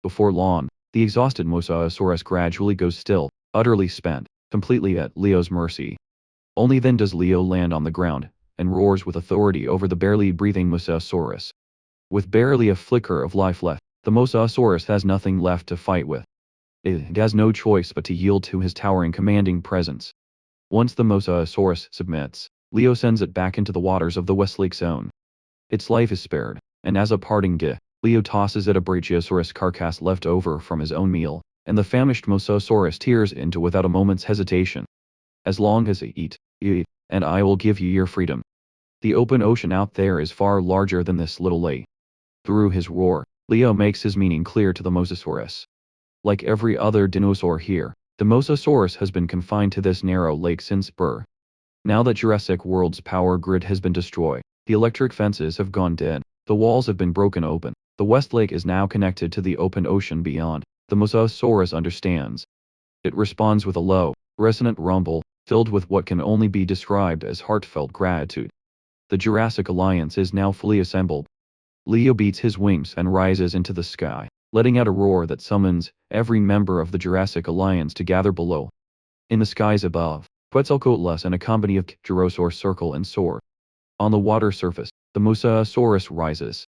Speaker 1: Before long, the exhausted Mosasaurus gradually goes still, utterly spent, completely at Leo's mercy. Only then does Leo land on the ground, and roars with authority over the barely breathing Mosasaurus. With barely a flicker of life left, the Mosasaurus has nothing left to fight with. It has no choice but to yield to his towering commanding presence. Once the Mosasaurus submits, Leo sends it back into the waters of the Westlake zone. Its life is spared, and as a parting gift, Leo tosses it a Brachiosaurus carcass left over from his own meal, and the famished Mosasaurus tears into without a moment's hesitation. As long as you eat, and I will give you your freedom. The open ocean out there is far larger than this little lake. Through his roar, Leo makes his meaning clear to the Mosasaurus. Like every other dinosaur here, the Mosasaurus has been confined to this narrow lake since birth. Now that Jurassic World's power grid has been destroyed, the electric fences have gone dead, the walls have been broken open, the West Lake is now connected to the open ocean beyond. The Mosasaurus understands. It responds with a low, resonant rumble, filled with what can only be described as heartfelt gratitude. The Jurassic Alliance is now fully assembled. Leo beats his wings and rises into the sky, letting out a roar that summons every member of the Jurassic Alliance to gather below. In the skies above, Quetzalcoatlus and a company of Gyrosaurs circle and soar. On the water surface, the Mosasaurus rises.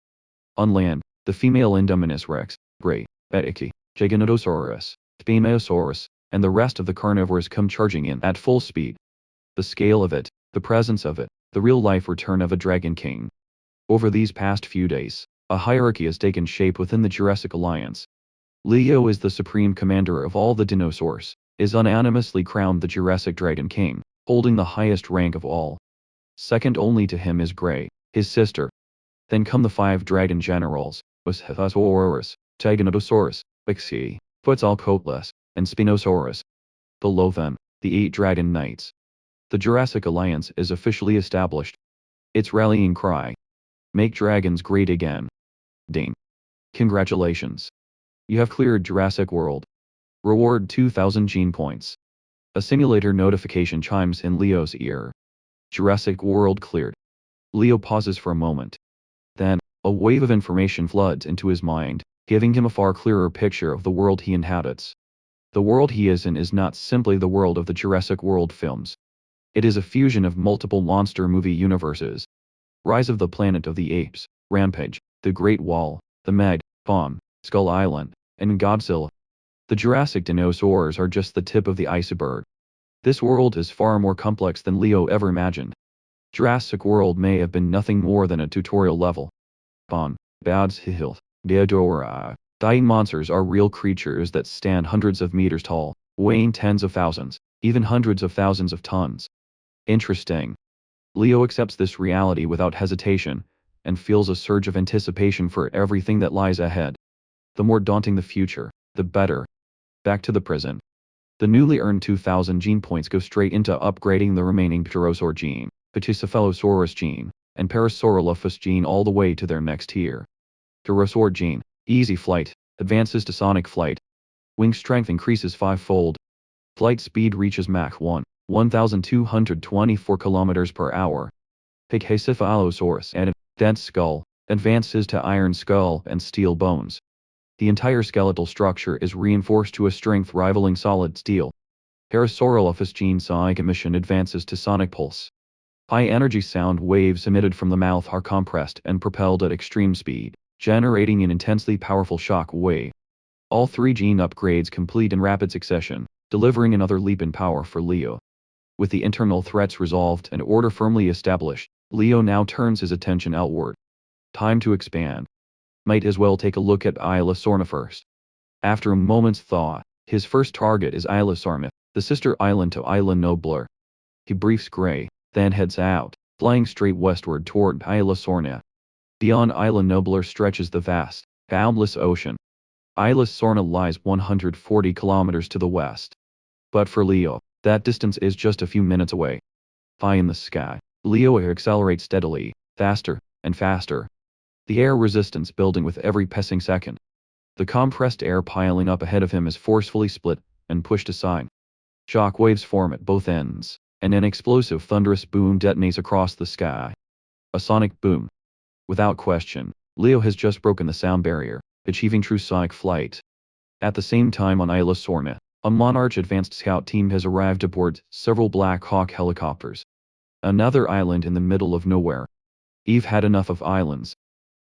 Speaker 1: On land, the female Indominus Rex, Brachiosaurus, Giganotosaurus, Spinosaurus, and the rest of the carnivores come charging in at full speed. The scale of it, the presence of it, the real-life return of a Dragon King. Over these past few days, a hierarchy has taken shape within the Jurassic Alliance. Leo is the supreme commander of all the dinosaurs, is unanimously crowned the Jurassic Dragon King, holding the highest rank of all. Second only to him is Gray, his sister. Then come the 5 dragon generals, Brachiosaurus, Giganotosaurus, Brachiosaurus, Quetzalcoatlus, and Spinosaurus. Below them, the 8 dragon knights. The Jurassic Alliance is officially established. Its rallying cry: "Make dragons great again." Ding. Congratulations. You have cleared Jurassic World. Reward 2000 gene points. A simulator notification chimes in Leo's ear. Jurassic World cleared. Leo pauses for a moment. Then, a wave of information floods into his mind, giving him a far clearer picture of the world he inhabits. The world he is in is not simply the world of the Jurassic World films. It is a fusion of multiple monster movie universes. Rise of the Planet of the Apes, Rampage, The Great Wall, The Meg, Bomb, Skull Island, and Godzilla. The Jurassic dinosaurs are just the tip of the iceberg. This world is far more complex than Leo ever imagined. Jurassic World may have been nothing more than a tutorial level. Bon, Bad's Hill, Deodora. Titan monsters are real creatures that stand hundreds of meters tall, weighing tens of thousands, even hundreds of thousands of tons. Interesting. Leo accepts this reality without hesitation, and feels a surge of anticipation for everything that lies ahead. The more daunting the future, the better. Back to the present. The newly earned 2,000 gene points go straight into upgrading the remaining Pterosaur gene, Brachiosaurus gene, and Parasaurolophus gene all the way to their next tier. Pterosaur gene, easy flight, advances to sonic flight. Wing strength increases fivefold. Flight speed reaches Mach 1, 1,224 km per hour. Brachiosaurus and dense skull, advances to iron skull and steel bones. The entire skeletal structure is reinforced to a strength rivaling solid steel. Parasaurolophus gene sonic emission advances to sonic pulse. High-energy sound waves emitted from the mouth are compressed and propelled at extreme speed, generating an intensely powerful shock wave. All three gene upgrades complete in rapid succession, delivering another leap in power for Leo. With the internal threats resolved and order firmly established, Leo now turns his attention outward. Time to expand. Might as well take a look at Isla Sorna first. After a moment's thought, his first target is Isla Sorna, the sister island to Isla Nobler. He briefs Gray, then heads out, flying straight westward toward Isla Sorna. Beyond Isla Nobler stretches the vast, boundless ocean. Isla Sorna lies 140 kilometers to the west. But for Leo, that distance is just a few minutes away. High in the sky, Leo accelerates steadily, faster and faster. The air resistance building with every passing second. The compressed air piling up ahead of him is forcefully split and pushed aside. Shock waves form at both ends, and an explosive thunderous boom detonates across the sky. A sonic boom. Without question, Leo has just broken the sound barrier, achieving true sonic flight. At the same time on Isla Sorna, a Monarch advanced scout team has arrived aboard several Black Hawk helicopters. Another island in the middle of nowhere. Eve had enough of islands.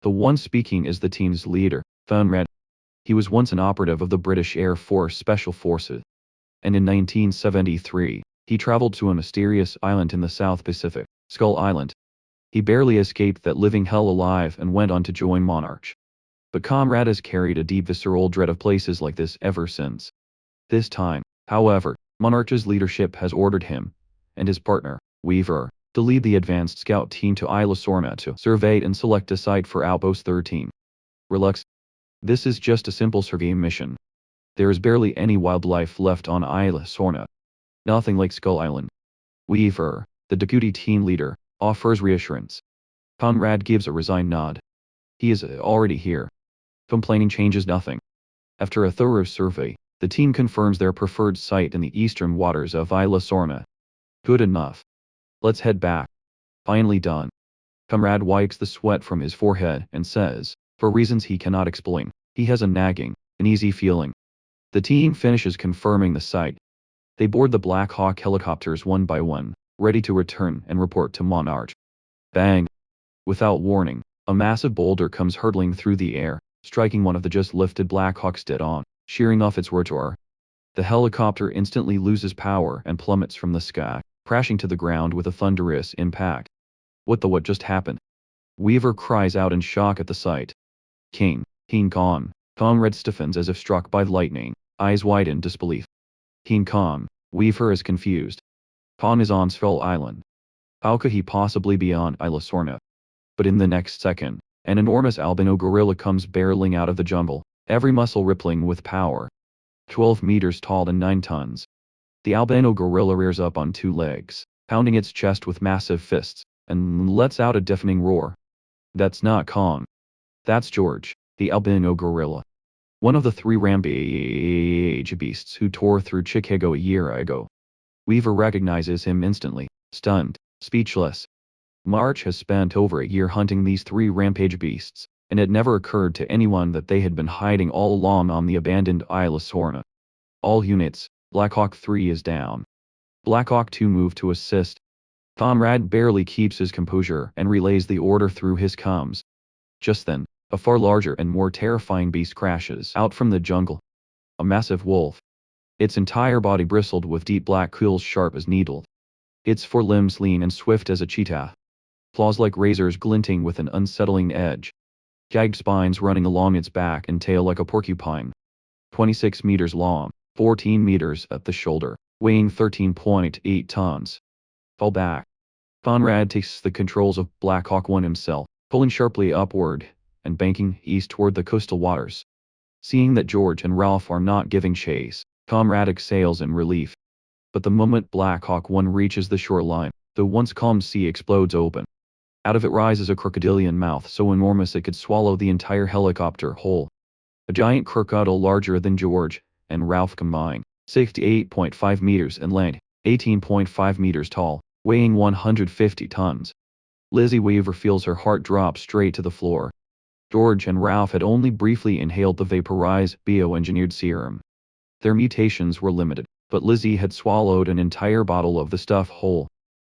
Speaker 1: The one speaking is the team's leader, Conrad. He was once an operative of the British Air Force Special Forces. And in 1973, he traveled to a mysterious island in the South Pacific, Skull Island. He barely escaped that living hell alive and went on to join Monarch. But Conrad has carried a deep visceral dread of places like this ever since. This time, however, Monarch's leadership has ordered him, and his partner, Weaver, to lead the advanced scout team to Isla Sorna to survey and select a site for Outpost 13. Relax. This is just a simple survey mission. There is barely any wildlife left on Isla Sorna. Nothing like Skull Island. Weaver, the deputy team leader, offers reassurance. Conrad gives a resigned nod. He is already here. Complaining changes nothing. After a thorough survey, the team confirms their preferred site in the eastern waters of Isla Sorna. Good enough. Let's head back. Finally done. Conrad wipes the sweat from his forehead and says, for reasons he cannot explain, he has a nagging, uneasy feeling. The team finishes confirming the site. They board the Black Hawk helicopters one by one, ready to return and report to Monarch. Bang! Without warning, a massive boulder comes hurtling through the air, striking one of the just lifted Black Hawks dead on, shearing off its rotor. The helicopter instantly loses power and plummets from the sky, crashing to the ground with a thunderous impact. What just happened? Weaver cries out in shock at the sight. King Kong. Conrad stiffens as if struck by lightning, eyes wide in disbelief. King Kong. Weaver is confused. Kong is on Skull Island. How could he possibly be on Isla Sorna? But in the next second, an enormous albino gorilla comes barreling out of the jungle, every muscle rippling with power. 12 meters tall and 9 tons. The albino gorilla rears up on 2 legs, pounding its chest with massive fists, and lets out a deafening roar. That's not Kong. That's George, the albino gorilla. One of the 3 rampage beasts who tore through Chicago a year ago. Weaver recognizes him instantly, stunned, speechless. March has spent over a year hunting these 3 rampage beasts, and it never occurred to anyone that they had been hiding all along on the abandoned Isla Sorna. All units, Black Hawk 3 is down. Black Hawk 2 moved to assist. Conrad barely keeps his composure and relays the order through his comms. Just then, a far larger and more terrifying beast crashes out from the jungle. A massive wolf. Its entire body bristled with deep black quills sharp as needles. Its 4 limbs lean and swift as a cheetah. Claws like razors glinting with an unsettling edge. jagged spines running along its back and tail like a porcupine. 26 meters long, 14 meters at the shoulder, weighing 13.8 tons. Fall back. Conrad takes the controls of Black Hawk 1 himself, pulling sharply upward and banking east toward the coastal waters. Seeing that George and Ralph are not giving chase, Conrad exhales in relief. But the moment Black Hawk 1 reaches the shoreline, the once calm sea explodes open. Out of it rises a crocodilian mouth so enormous it could swallow the entire helicopter whole. A giant crocodile larger than George and Ralph combined, 68.5 meters in length, 18.5 meters tall, weighing 150 tons. Lizzie Weaver feels her heart drop straight to the floor. George and Ralph had only briefly inhaled the vaporized, bioengineered serum. Their mutations were limited, but Lizzie had swallowed an entire bottle of the stuff whole.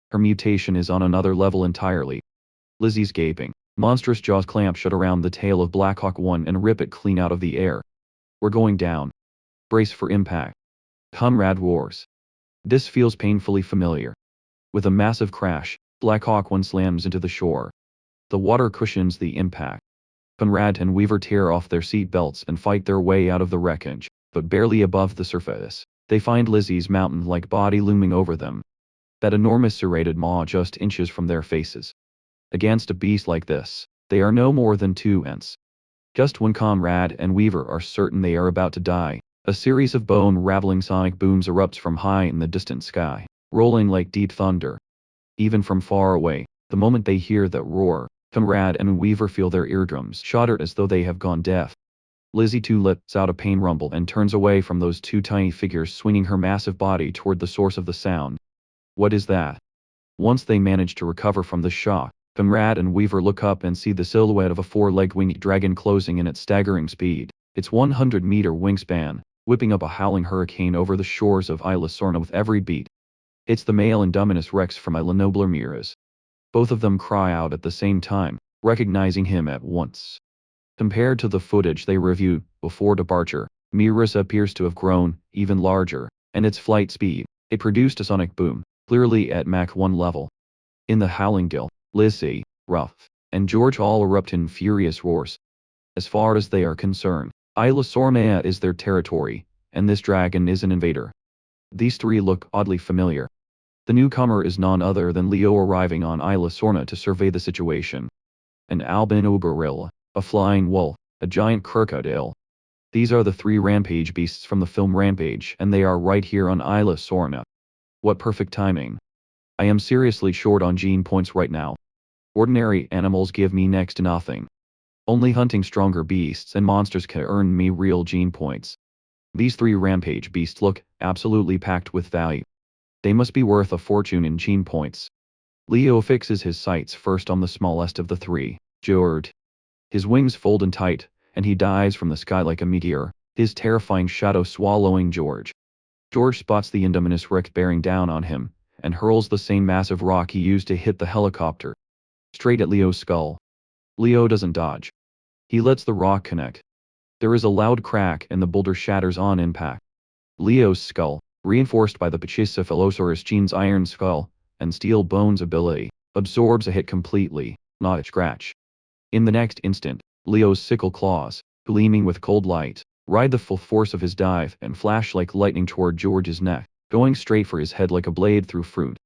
Speaker 1: Her mutation is on another level entirely. Lizzie's gaping, monstrous jaws clamp shut around the tail of Black Hawk 1 and rip it clean out of the air. We're going down. Brace for impact. Conrad roars. This feels painfully familiar. With a massive crash, Black Hawk 1 slams into the shore. The water cushions the impact. Conrad and Weaver tear off their seat belts and fight their way out of the wreckage, but barely above the surface, they find Lizzie's mountain-like body looming over them. That enormous serrated maw just inches from their faces. Against a beast like this, they are no more than 2 ants. Just when Conrad and Weaver are certain they are about to die, a series of bone-raveling sonic booms erupts from high in the distant sky, rolling like deep thunder. Even from far away, the moment they hear that roar, Conrad and Weaver feel their eardrums shudder as though they have gone deaf. Lizzie too lets out a pain rumble and turns away from those 2 tiny figures swinging her massive body toward the source of the sound. What is that? Once they manage to recover from the shock, Conrad and Weaver look up and see the silhouette of a 4-legged winged dragon closing in at staggering speed, its 100-meter wingspan, whipping up a howling hurricane over the shores of Isla Sorna with every beat. It's the male Indominus Rex from Isla Nobler Miras. Both of them cry out at the same time, recognizing him at once. Compared to the footage they reviewed before departure, Miras appears to have grown even larger, and its flight speed, it produced a sonic boom, clearly at Mach 1 level. In the howling gill, Lizzie, Ralph, and George all erupt in furious roars. As far as they are concerned, Isla Sorna is their territory, and this dragon is an invader. These 3 look oddly familiar. The newcomer is none other than Leo arriving on Isla Sorna to survey the situation. An albino gorilla, a flying wolf, a giant crocodile. These are the 3 rampage beasts from the film Rampage, and they are right here on Isla Sorna. What perfect timing. I am seriously short on gene points right now. Ordinary animals give me next to nothing. Only hunting stronger beasts and monsters can earn me real gene points. These 3 rampage beasts look absolutely packed with value. They must be worth a fortune in gene points. Leo fixes his sights first on the smallest of the 3, George. His wings fold in tight, and he dives from the sky like a meteor, his terrifying shadow swallowing George. George spots the Indominus Rex bearing down on him, and hurls the same massive rock he used to hit the helicopter. Straight at Leo's skull. Leo doesn't dodge. He lets the rock connect. There is a loud crack and the boulder shatters on impact. Leo's skull, reinforced by the Brachiosaurus gene's iron skull and steel bones ability, absorbs a hit completely, not a scratch. In the next instant, Leo's sickle claws, gleaming with cold light, ride the full force of his dive and flash like lightning toward George's neck, going straight for his head like a blade through fruit.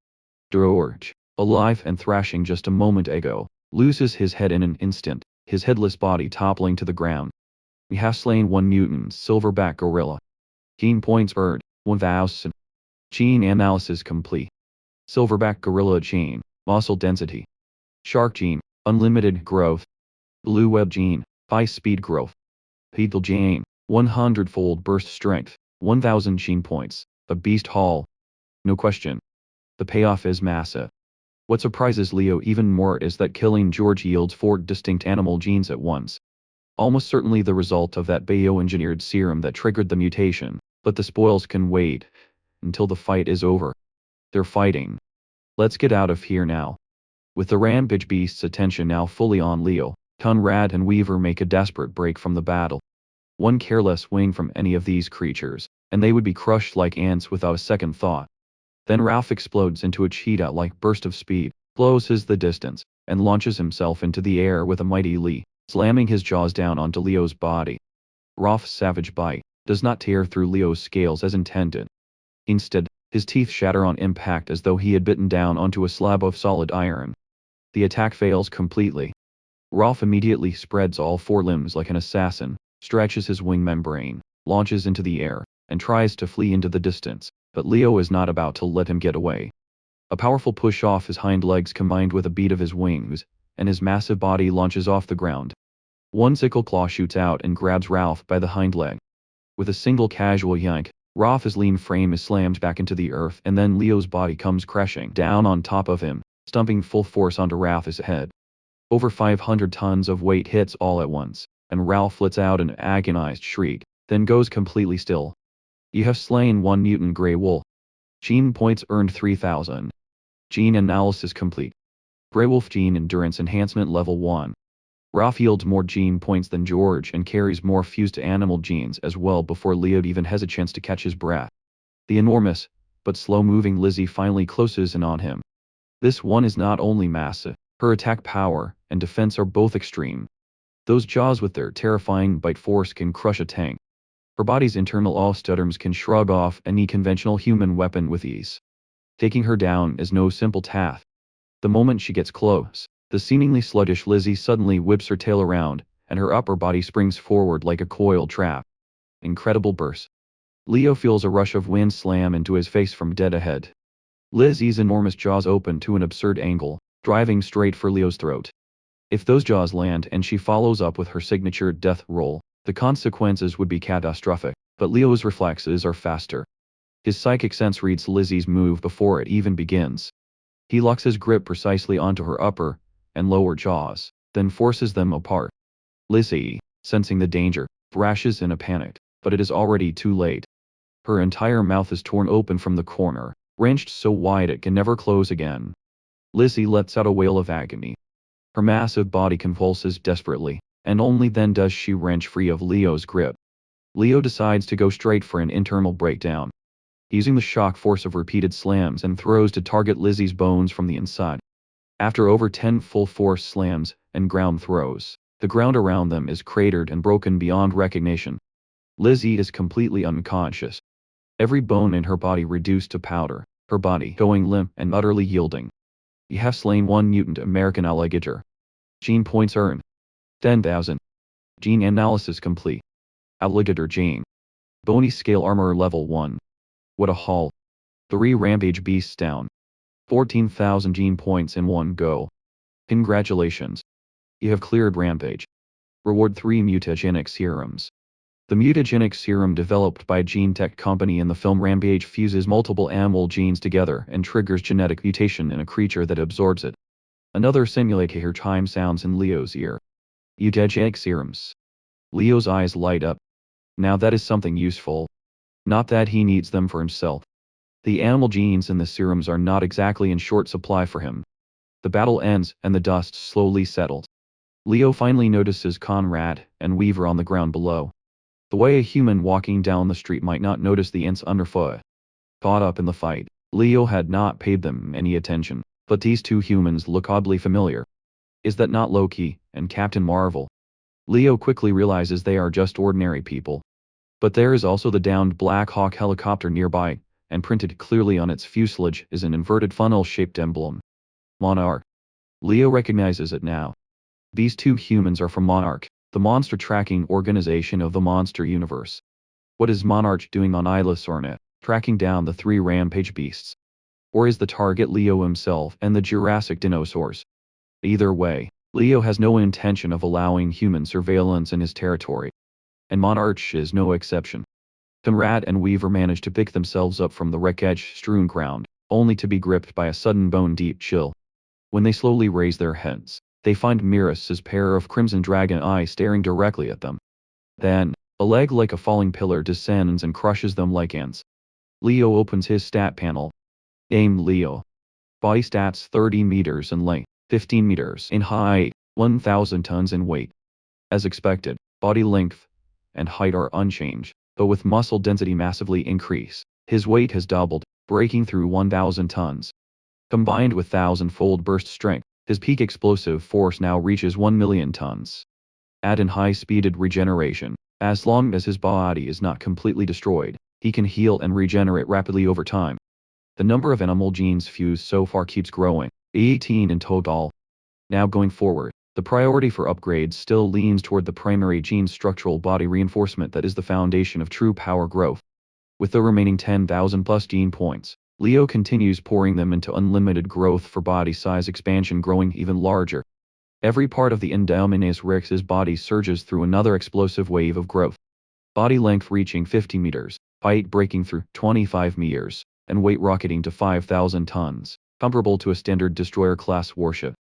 Speaker 1: George, alive and thrashing just a moment ago, loses his head in an instant, his headless body toppling to the ground. We have slain 1 mutant silverback gorilla. Gene points earned, 1000. Gene analysis complete. Silverback gorilla gene, muscle density. Shark gene, unlimited growth. Blue web gene, high speed growth. Beetle gene, 100-fold burst strength, 1000 gene points, a beast haul. No question. The payoff is massive. What surprises Leo even more is that killing George yields 4 distinct animal genes at once. Almost certainly the result of that bioengineered serum that triggered the mutation, but the spoils can wait until the fight is over. They're fighting. Let's get out of here now. With the rampage beast's attention now fully on Leo, Conrad and Weaver make a desperate break from the battle. One careless swing from any of these creatures, and they would be crushed like ants without a second thought. Then Ralph explodes into a cheetah-like burst of speed, closes the distance, and launches himself into the air with a mighty leap, slamming his jaws down onto Leo's body. Raph's savage bite does not tear through Leo's scales as intended. Instead, his teeth shatter on impact as though he had bitten down onto a slab of solid iron. The attack fails completely. Raph immediately spreads all four limbs like an assassin, stretches his wing membrane, launches into the air, and tries to flee into the distance, but Leo is not about to let him get away. A powerful push off his hind legs combined with a beat of his wings, and his massive body launches off the ground. One sickle claw shoots out and grabs Raph by the hind leg. With a single casual yank, Raph's lean frame is slammed back into the earth, and then Leo's body comes crashing down on top of him, stumping full force onto Raph's head. Over 500 tons of weight hits all at once, and Raph lets out an agonized shriek, then goes completely still. You have slain one mutant gray wolf. Gene points earned 3000. Gene analysis complete. Gray wolf gene endurance enhancement level 1. Raph yields more gene points than George and carries more fused animal genes as well before Leo even has a chance to catch his breath. The enormous, but slow-moving Lizzie finally closes in on him. This one is not only massive, her attack power and defense are both extreme. Those jaws with their terrifying bite force can crush a tank. Her body's internal all-stutterms can shrug off any conventional human weapon with ease. Taking her down is no simple task. The moment she gets close, the seemingly sluggish Lizzie suddenly whips her tail around, and her upper body springs forward like a coiled trap. Incredible burst. Leo feels a rush of wind slam into his face from dead ahead. Lizzie's enormous jaws open to an absurd angle, driving straight for Leo's throat. If those jaws land and she follows up with her signature death roll, the consequences would be catastrophic, but Leo's reflexes are faster. His psychic sense reads Lizzie's move before it even begins. He locks his grip precisely onto her upper and lower jaws, then forces them apart. Lizzie, sensing the danger, thrashes in a panic, but it is already too late. Her entire mouth is torn open from the corner, wrenched so wide it can never close again. Lizzie lets out a wail of agony. Her massive body convulses desperately, and only then does she wrench free of Leo's grip. Leo decides to go straight for an internal breakdown. Using the shock force of repeated slams and throws to target Lizzie's bones from the inside. After over 10 full-force slams and ground throws, the ground around them is cratered and broken beyond recognition. Lizzie is completely unconscious. Every bone in her body reduced to powder, her body going limp and utterly yielding. You have slain one mutant American alligator. Gene points earned. 10,000. Gene analysis complete. Alligator gene. Bony scale armor level 1. What a haul. 3 rampage beasts down. 14,000 gene points in one go. Congratulations. You have cleared rampage. Reward 3 mutagenic serums. The mutagenic serum developed by Gene Tech Company in the film Rampage fuses multiple animal genes together and triggers genetic mutation in a creature that absorbs it. Another simulator chime sounds in Leo's ear. Mutagenic serums. Leo's eyes light up. Now that is something useful. Not that he needs them for himself. The animal genes in the serums are not exactly in short supply for him. The battle ends and the dust slowly settles. Leo finally notices Conrad and Weaver on the ground below. The way a human walking down the street might not notice the ants underfoot. Caught up in the fight, Leo had not paid them any attention, but these two humans look oddly familiar. Is that not Loki and Captain Marvel? Leo quickly realizes they are just ordinary people. But there is also the downed Black Hawk helicopter nearby, and printed clearly on its fuselage is an inverted funnel-shaped emblem. Monarch. Leo recognizes it now. These two humans are from Monarch, the monster tracking organization of the monster universe. What is Monarch doing on Isla Sorna, tracking down the 3 rampage beasts? Or is the target Leo himself and the Jurassic dinosaurs? Either way, Leo has no intention of allowing human surveillance in his territory. And Monarch is no exception. Conrad and Weaver manage to pick themselves up from the wreckage-strewn ground, only to be gripped by a sudden bone-deep chill. When they slowly raise their heads, they find Miris's pair of crimson dragon eyes staring directly at them. Then, a leg like a falling pillar descends and crushes them like ants. Leo opens his stat panel. Aim Leo. Body stats 30 meters in length, 15 meters in height, 1,000 tons in weight. As expected, body length and height are unchanged, but with muscle density massively increased. His weight has doubled, breaking through 1,000 tons. Combined with 1,000-fold burst strength, his peak explosive force now reaches 1 million tons. add in high-speeded regeneration. As long as his body is not completely destroyed, he can heal and regenerate rapidly over time. The number of animal genes fused so far keeps growing, 18 in total. Now going forward, the priority for upgrades still leans toward the primary gene structural body reinforcement that is the foundation of true power growth. With the remaining 10,000 plus gene points, Leo continues pouring them into unlimited growth for body size expansion, growing even larger. Every part of the Indominus Rex's body surges through another explosive wave of growth. Body length reaching 50 meters, height breaking through 25 meters, and weight rocketing to 5,000 tons, comparable to a standard destroyer-class warship.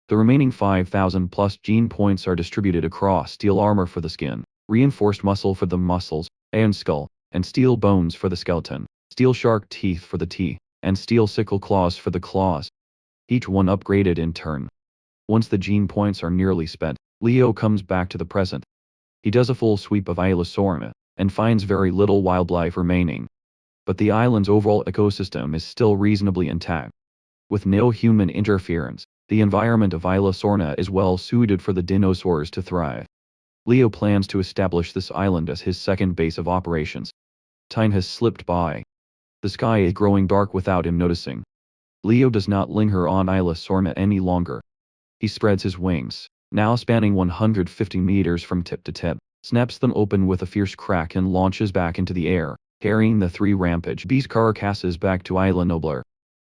Speaker 1: The remaining 5,000 plus gene points are distributed across steel armor for the skin, reinforced muscle for the muscles, iron skull, and steel bones for the skeleton, steel shark teeth for the teeth, and steel sickle claws for the claws. Each one upgraded in turn. Once the gene points are nearly spent, Leo comes back to the present. He does a full sweep of Isla Sorna, and finds very little wildlife remaining. But the island's overall ecosystem is still reasonably intact. With no human interference, the environment of Isla Sorna is well suited for the dinosaurs to thrive. Leo plans to establish this island as his second base of operations. Time has slipped by. The sky is growing dark without him noticing. Leo does not linger on Isla Sorna any longer. He spreads his wings, now spanning 150 meters from tip to tip, snaps them open with a fierce crack and launches back into the air, carrying the three rampage beast carcasses back to Isla Nobler.